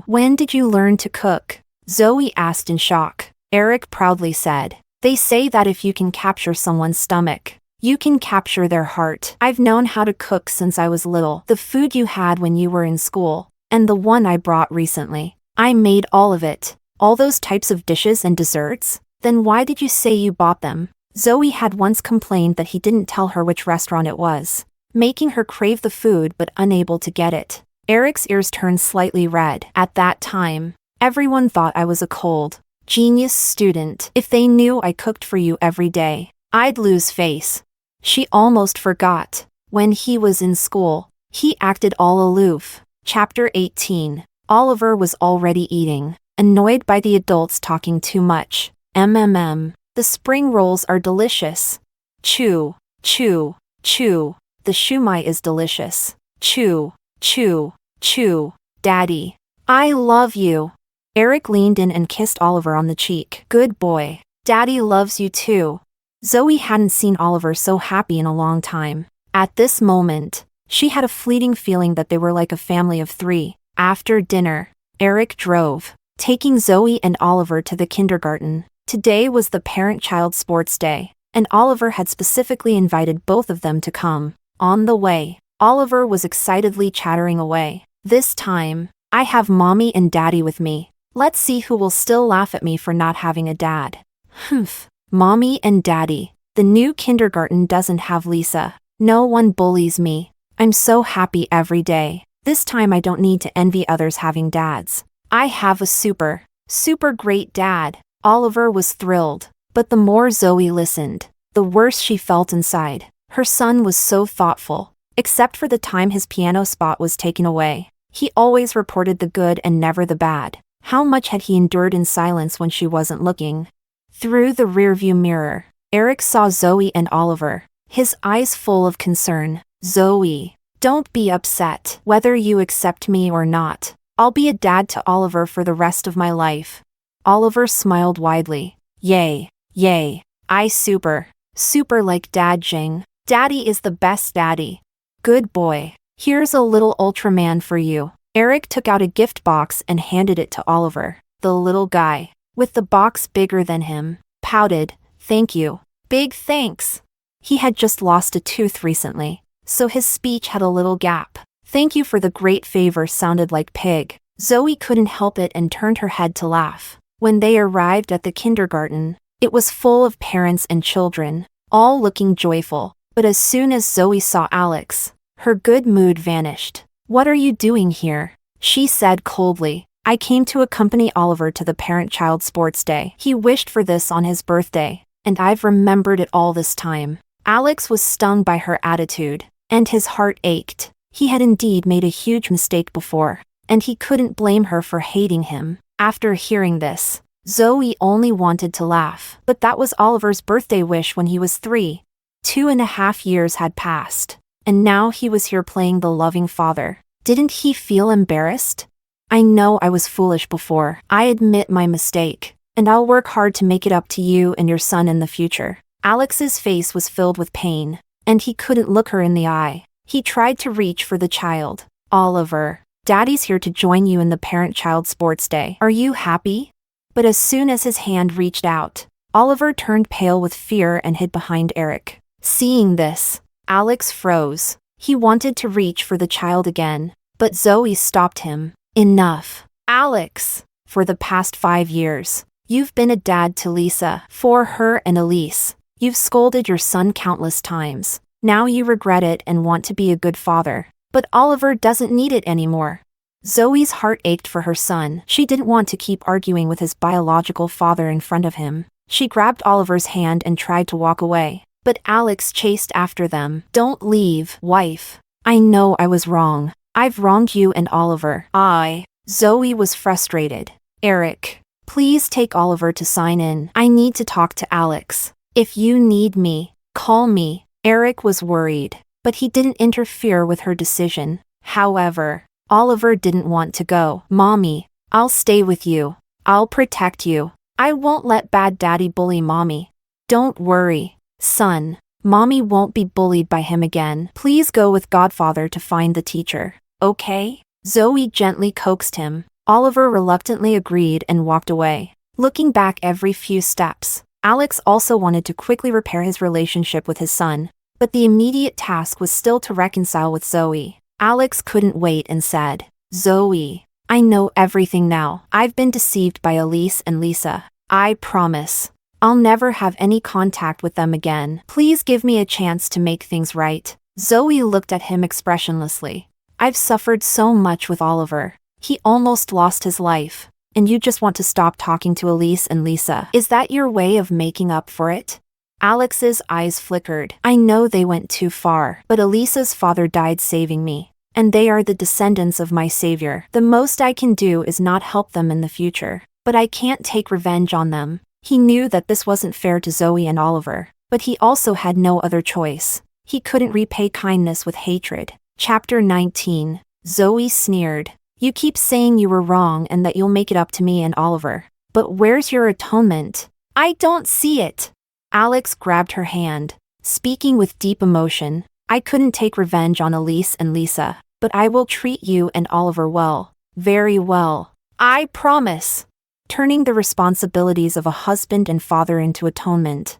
Speaker 1: When did you learn to cook?" Zoe asked in shock. Eric proudly said, "They say that if you can capture someone's stomach, you can capture their heart. I've known how to cook since I was little. The food you had when you were in school, and the one I brought recently. I made all of it. All those types of dishes and desserts? Then why did you say you bought them?" Zoe had once complained that he didn't tell her which restaurant it was, making her crave the food but unable to get it. Eric's ears turned slightly red. "At that time, everyone thought I was a cold Genius student. If they knew I cooked for you every day, I'd lose face. She almost forgot. When he was in school, he acted all aloof. Chapter 18. Oliver was already eating, annoyed by the adults talking too much. The spring rolls are delicious. Chew, chew, chew. The shumai is delicious. Chew, chew, chew. Daddy, I love you. Eric leaned in and kissed Oliver on the cheek. Good boy. Daddy loves you too. Zoe hadn't seen Oliver so happy in a long time. At this moment, she had a fleeting feeling that they were like a family of three. After dinner, Eric drove, taking Zoe and Oliver to the kindergarten. Today was the parent-child sports day, and Oliver had specifically invited both of them to come. On the way, Oliver was excitedly chattering away. This time, I have mommy and daddy with me. Let's see who will still laugh at me for not having a dad. Humph. Mommy and daddy. The new kindergarten doesn't have Lisa. No one bullies me. I'm so happy every day. This time I don't need to envy others having dads. I have a super great dad. Oliver was thrilled. But the more Zoe listened, the worse she felt inside. Her son was so thoughtful. Except for the time his piano spot was taken away. He always reported the good and never the bad. How much had he endured in silence when she wasn't looking? Through the rearview mirror, Eric saw Zoe and Oliver, his eyes full of concern. Zoe, don't be upset. Whether you accept me or not, I'll be a dad to Oliver for the rest of my life. Oliver smiled widely. Yay, yay. I super like Dad Jing. Daddy is the best daddy. Good boy. Here's a little Ultraman for you. Eric took out a gift box and handed it to Oliver. The little guy, with the box bigger than him, pouted. Thank you. Big thanks. He had just lost a tooth recently, so his speech had a little gap. Thank you for the great favor sounded like pig. Zoe couldn't help it and turned her head to laugh. When they arrived at the kindergarten, it was full of parents and children, all looking joyful. But as soon as Zoe saw Alex, her good mood vanished. What are you doing here? She said coldly. I came to accompany Oliver to the parent-child sports day. He wished for this on his birthday, and I've remembered it all this time. Alex was stung by her attitude, and his heart ached. He had indeed made a huge mistake before, and he couldn't blame her for hating him. After hearing this, Zoe only wanted to laugh. But that was Oliver's birthday wish when he was 3. 2.5 years had passed. And now he was here playing the loving father. Didn't he feel embarrassed? I know I was foolish before. I admit my mistake, and I'll work hard to make it up to you and your son in the future. Alex's face was filled with pain, and he couldn't look her in the eye. He tried to reach for the child. Oliver, Daddy's here to join you in the parent-child sports day. Are you happy? But as soon as his hand reached out, Oliver turned pale with fear and hid behind Eric. Seeing this, Alex froze. He wanted to reach for the child again, but Zoe stopped him. Enough. Alex, for the past 5 years, you've been a dad to Lisa, for her and Elise. You've scolded your son countless times. Now you regret it and want to be a good father. But Oliver doesn't need it anymore. Zoe's heart ached for her son. She didn't want to keep arguing with his biological father in front of him. She grabbed Oliver's hand and tried to walk away. But Alex chased after them. Don't leave, wife. I know I was wrong. I've wronged you and Oliver. Zoe was frustrated. Eric, please take Oliver to sign in. I need to talk to Alex. If you need me, call me. Eric was worried, but he didn't interfere with her decision. However, Oliver didn't want to go. Mommy, I'll stay with you. I'll protect you. I won't let bad daddy bully mommy. Don't worry. Son, mommy won't be bullied by him again. Please go with Godfather to find the teacher. Okay? Zoe gently coaxed him. Oliver reluctantly agreed and walked away. Looking back every few steps, Alex also wanted to quickly repair his relationship with his son, but the immediate task was still to reconcile with Zoe. Alex couldn't wait and said, Zoe, I know everything now. I've been deceived by Elise and Lisa. I promise. I'll never have any contact with them again. Please give me a chance to make things right. Zoe looked at him expressionlessly. I've suffered so much with Oliver. He almost lost his life. and you just want to stop talking to Elise and Lisa. Is that your way of making up for it? Alex's eyes flickered. I know they went too far, but Elisa's father died saving me, and they are the descendants of my savior. The most I can do is not help them in the future, but I can't take revenge on them. He knew that this wasn't fair to Zoe and Oliver, but he also had no other choice. He couldn't repay kindness with hatred. Chapter 19. Zoe sneered. You keep saying you were wrong and that you'll make it up to me and Oliver. But where's your atonement? I don't see it. Alex grabbed her hand, speaking with deep emotion. I couldn't take revenge on Elise and Lisa, but I will treat you and Oliver well. Very well. I promise. Turning the responsibilities of a husband and father into atonement.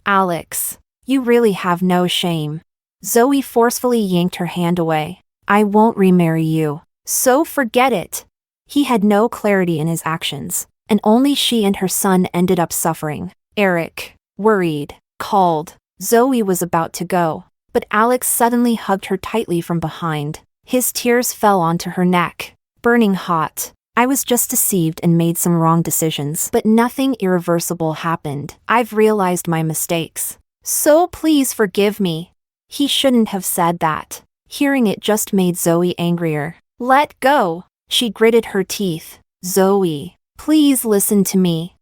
Speaker 1: Alex, you really have no shame. Zoe forcefully yanked her hand away. I won't remarry you. So forget it. He had no clarity in his actions, and only she and her son ended up suffering. Eric, worried, called. Zoe was about to go, but Alex suddenly hugged her tightly from behind. His tears fell onto her neck, burning hot. I was just deceived and made some wrong decisions, but nothing irreversible happened. I've realized my mistakes. So please forgive me. He shouldn't have said that. Hearing it just made Zoe angrier. Let go. She gritted her teeth. Zoe, please listen to me.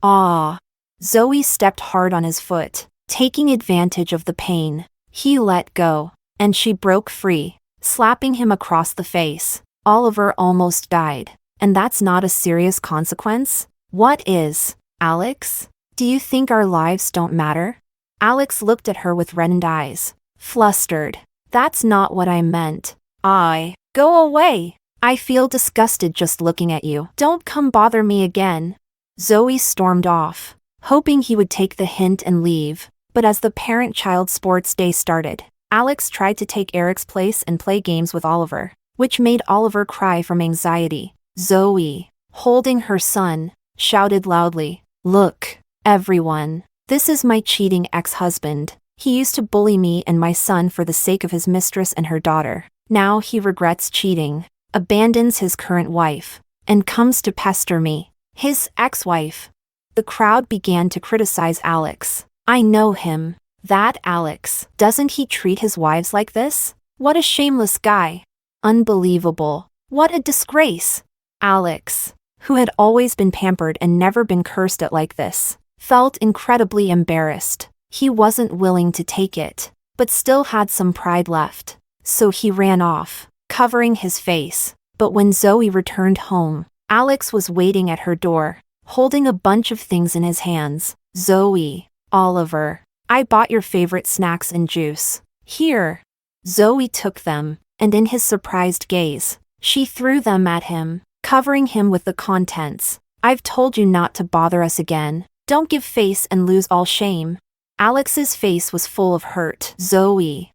Speaker 1: Ah. Zoe stepped hard on his foot, taking advantage of the pain. He let go, and she broke free, slapping him across the face. Oliver almost died, and that's not a serious consequence? What is? Alex? Do you think our lives don't matter? Alex looked at her with reddened eyes, flustered. That's not what I meant. Go away. I feel disgusted just looking at you. Don't come bother me again. Zoe stormed off, hoping he would take the hint and leave. But as the parent-child sports day started, Alex tried to take Eric's place and play games with Oliver, which made Oliver cry from anxiety. Zoe, holding her son, shouted loudly, Look, everyone, this is my cheating ex-husband. He used to bully me and my son for the sake of his mistress and her daughter. Now he regrets cheating, abandons his current wife, and comes to pester me, his ex-wife. The crowd began to criticize Alex. I know him. That Alex. Doesn't he treat his wives like this? What a shameless guy. Unbelievable. What a disgrace. Alex, who had always been pampered and never been cursed at like this, felt incredibly embarrassed. He wasn't willing to take it, but still had some pride left. So he ran off, covering his face. But when Zoe returned home, Alex was waiting at her door, holding a bunch of things in his hands. Zoe, Oliver, I bought your favorite snacks and juice. Here. Zoe took them, and in his surprised gaze, she threw them at him, covering him with the contents. I've told you not to bother us again. Don't give face and lose all shame. Alex's face was full of hurt. Zoe.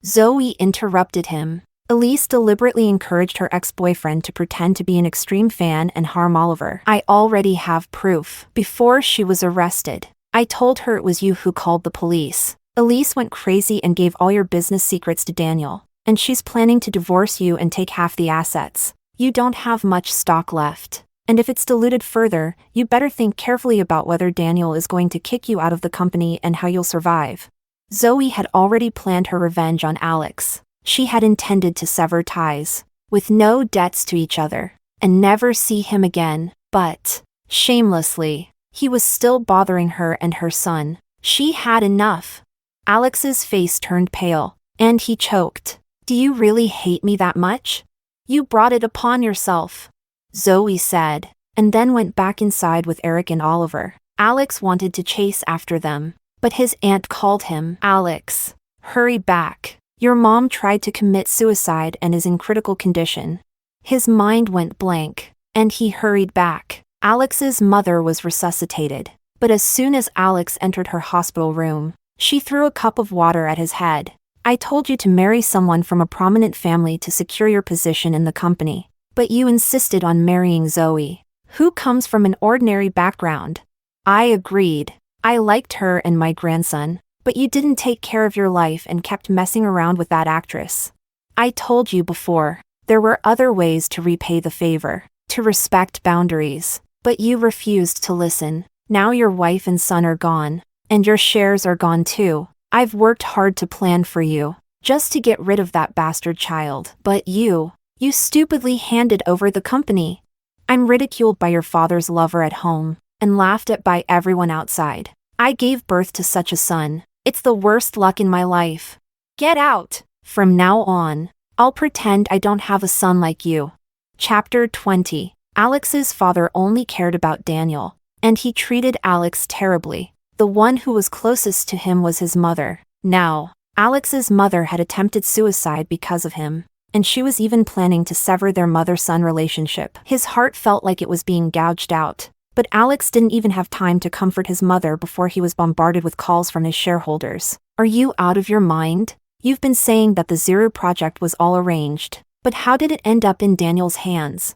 Speaker 1: Zoe interrupted him. Elise deliberately encouraged her ex-boyfriend to pretend to be an extreme fan and harm Oliver. I already have proof. Before she was arrested, I told her it was you who called the police. Elise went crazy and gave all your business secrets to Daniel, and she's planning to divorce you and take half the assets. You don't have much stock left, and if it's diluted further, you better think carefully about whether Daniel is going to kick you out of the company and how you'll survive. Zoe had already planned her revenge on Alex. She had intended to sever ties, with no debts to each other, and never see him again, but, shamelessly, he was still bothering her and her son. She had enough. Alex's face turned pale, and he choked. Do you really hate me that much? You brought it upon yourself, Zoe said, and then went back inside with Eric and Oliver. Alex wanted to chase after them, but his aunt called him. Alex, hurry back. Your mom tried to commit suicide and is in critical condition. His mind went blank, and he hurried back. Alex's mother was resuscitated, but as soon as Alex entered her hospital room, she threw a cup of water at his head. I told you to marry someone from a prominent family to secure your position in the company, but you insisted on marrying Zoe, who comes from an ordinary background. I agreed. I liked her and my grandson, but you didn't take care of your life and kept messing around with that actress. I told you before, there were other ways to repay the favor. to respect boundaries. But you refused to listen. Now your wife and son are gone. And your shares are gone too. I've worked hard to plan for you, just to get rid of that bastard child. But you stupidly handed over the company. I'm ridiculed by your father's lover at home, and laughed at by everyone outside. I gave birth to such a son. It's the worst luck in my life. Get out! From now on, I'll pretend I don't have a son like you. Chapter 20. Alex's father only cared about Daniel, and he treated Alex terribly. The one who was closest to him was his mother. Now, Alex's mother had attempted suicide because of him, and she was even planning to sever their mother-son relationship. His heart felt like it was being gouged out, but Alex didn't even have time to comfort his mother before he was bombarded with calls from his shareholders. Are you out of your mind? You've been saying that the Zero project was all arranged, but how did it end up in Daniel's hands?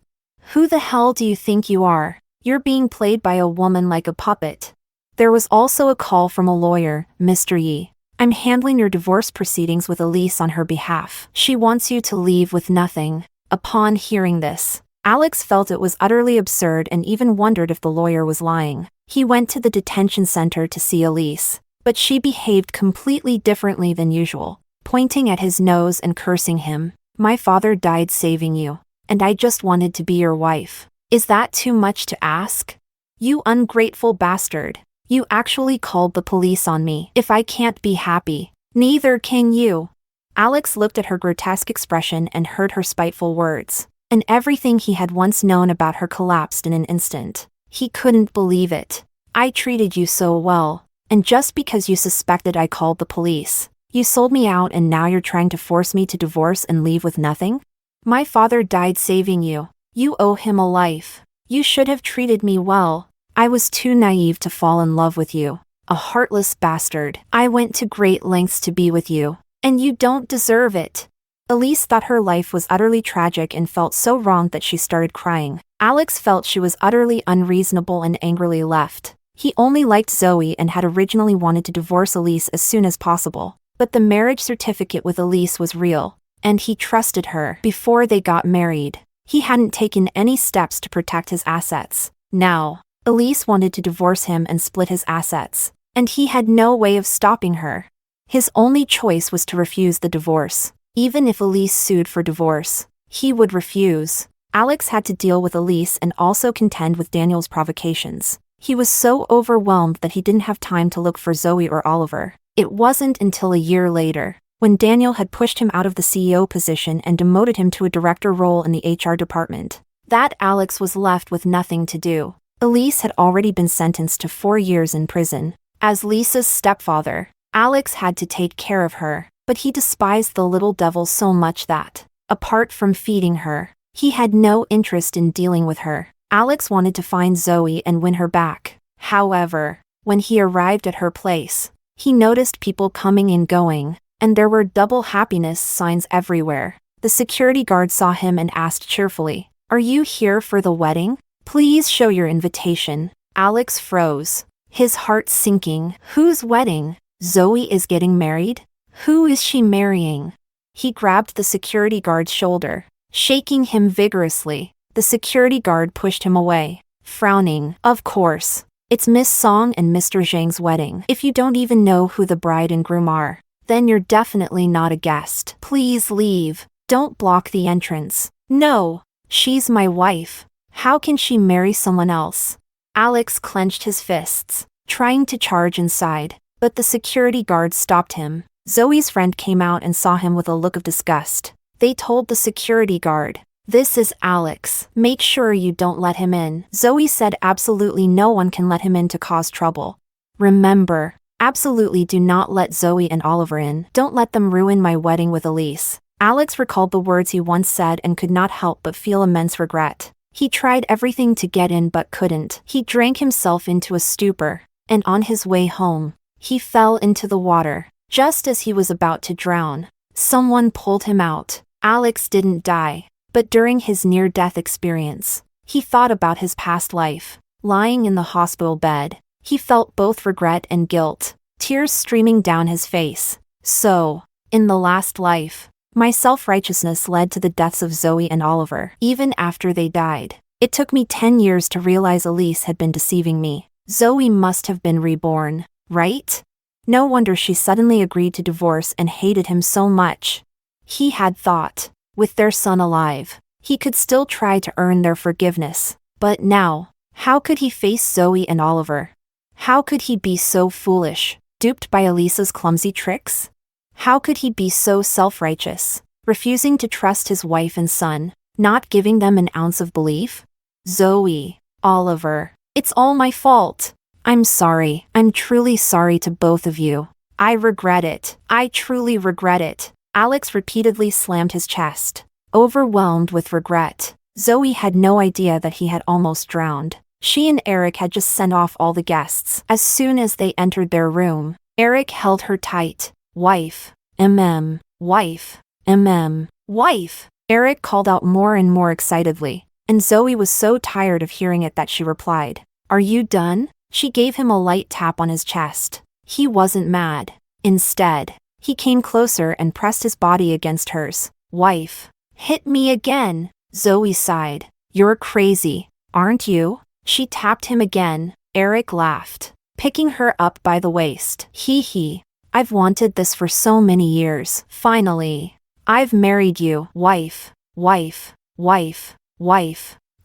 Speaker 1: Who the hell do you think you are? You're being played by a woman like a puppet. There was also a call from a lawyer, Mr. Yi. I'm handling your divorce proceedings with Elise on her behalf. She wants you to leave with nothing. Upon hearing this, Alex felt it was utterly absurd and even wondered if the lawyer was lying. He went to the detention center to see Elise, but she behaved completely differently than usual, pointing at his nose and cursing him. My father died saving you, and I just wanted to be your wife. Is that too much to ask? You ungrateful bastard. You actually called the police on me. If I can't be happy, neither can you. Alex looked at her grotesque expression and heard her spiteful words, and everything he had once known about her collapsed in an instant. He couldn't believe it. I treated you so well, and just because you suspected I called the police, you sold me out and now you're trying to force me to divorce and leave with nothing? My father died saving you. You owe him a life. You should have treated me well. I was too naive to fall in love with you. A heartless bastard. I went to great lengths to be with you, and you don't deserve it. Elise thought her life was utterly tragic and felt so wronged that she started crying. Alex felt she was utterly unreasonable and angrily left. He only liked Zoe and had originally wanted to divorce Elise as soon as possible. But the marriage certificate with Elise was real, and he trusted her. Before they got married, he hadn't taken any steps to protect his assets. Now, Elise wanted to divorce him and split his assets, and he had no way of stopping her. His only choice was to refuse the divorce. Even if Elise sued for divorce, he would refuse. Alex had to deal with Elise and also contend with Daniel's provocations. He was so overwhelmed that he didn't have time to look for Zoe or Oliver. It wasn't until a year later, when Daniel had pushed him out of the CEO position and demoted him to a director role in the HR department, that Alex was left with nothing to do. Elise had already been sentenced to 4 years in prison. As Lisa's stepfather, Alex had to take care of her, but he despised the little devil so much that, apart from feeding her, he had no interest in dealing with her. Alex wanted to find Zoe and win her back. However, when he arrived at her place, he noticed people coming and going, and there were double happiness signs everywhere. The security guard saw him and asked cheerfully, "Are you here for the wedding? Please show your invitation." Alex froze, his heart sinking. Whose wedding? Zoe is getting married? Who is she marrying? He grabbed the security guard's shoulder, shaking him vigorously. The security guard pushed him away, frowning. Of course, it's Miss Song and Mr. Zhang's wedding. If you don't even know who the bride and groom are, then you're definitely not a guest. Please leave. Don't block the entrance. No, she's my wife. How can she marry someone else? Alex clenched his fists, trying to charge inside, but the security guard stopped him. Zoe's friend came out and saw him with a look of disgust. They told the security guard, "This is Alex. Make sure you don't let him in." Zoe said absolutely no one can let him in to cause trouble. Remember, absolutely do not let Zoe and Oliver in. Don't let them ruin my wedding with Elise. Alex recalled the words he once said and could not help but feel immense regret. He tried everything to get in but couldn't. He drank himself into a stupor, and on his way home, he fell into the water. Just as he was about to drown, someone pulled him out. Alex didn't die, but during his near-death experience, he thought about his past life. Lying in the hospital bed, he felt both regret and guilt, tears streaming down his face. So, in the last life, my self-righteousness led to the deaths of Zoe and Oliver. Even after they died, It took me 10 years to realize Elise had been deceiving me. Zoe must have been reborn, right? No wonder she suddenly agreed to divorce and hated him so much. He had thought, with their son alive, he could still try to earn their forgiveness. But now, how could he face Zoe and Oliver? How could he be so foolish, duped by Elisa's clumsy tricks? How could he be so self-righteous, refusing to trust his wife and son, not giving them an ounce of belief? Zoe, Oliver, it's all my fault. I'm sorry. I'm truly sorry to both of you. I regret it. I truly regret it. Alex repeatedly slammed his chest, overwhelmed with regret. Zoe had no idea that he had almost drowned. She and Eric had just sent off all the guests. As soon as they entered their room, Eric held her tight. Wife. Wife. Wife. Eric called out more and more excitedly, and Zoe was so tired of hearing it that she replied, "Are you done?" She gave him a light tap on his chest. He wasn't mad. Instead, he came closer and pressed his body against hers. Wife. Hit me again. Zoe sighed. You're crazy, aren't you? She tapped him again. Eric laughed, picking her up by the waist. Hee. I've wanted this for so many years. Finally. I've married you. Wife.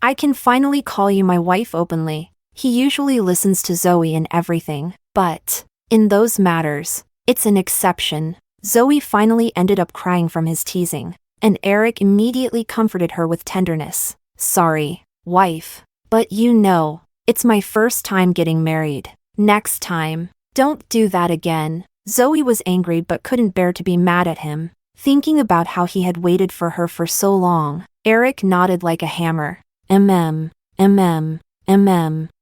Speaker 1: I can finally call you my wife openly. He usually listens to Zoe in everything, but in those matters, it's an exception. Zoe finally ended up crying from his teasing, and Eric immediately comforted her with tenderness. Sorry, wife, but you know, it's my first time getting married. Next time, don't do that again. Zoe was angry but couldn't bear to be mad at him. Thinking about how he had waited for her for so long, Eric nodded like a hammer.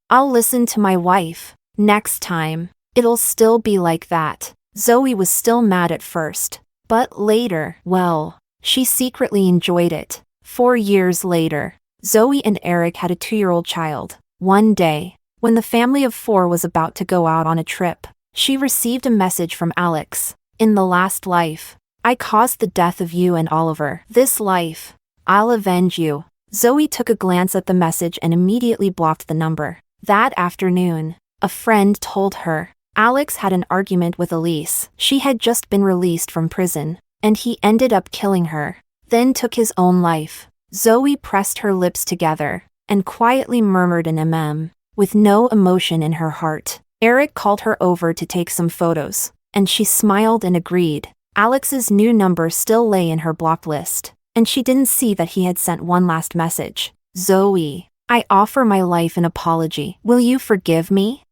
Speaker 1: I'll listen to my wife. Next time, it'll still be like that. Zoe was still mad at first, but later, well, she secretly enjoyed it. 4 years later, Zoe and Eric had a 2-year-old child. One day, when the family of 4 was about to go out on a trip, she received a message from Alex. In the last life, I caused the death of you and Oliver. This life, I'll avenge you. Zoe took a glance at the message and immediately blocked the number. That afternoon, a friend told her, Alex had an argument with Elise. She had just been released from prison, and he ended up killing her, then took his own life. Zoe pressed her lips together, and quietly murmured an with no emotion in her heart. Eric called her over to take some photos, and she smiled and agreed. Alex's new number still lay in her blocked list, and she didn't see that he had sent one last message. Zoe, I offer my life an apology. Will you forgive me?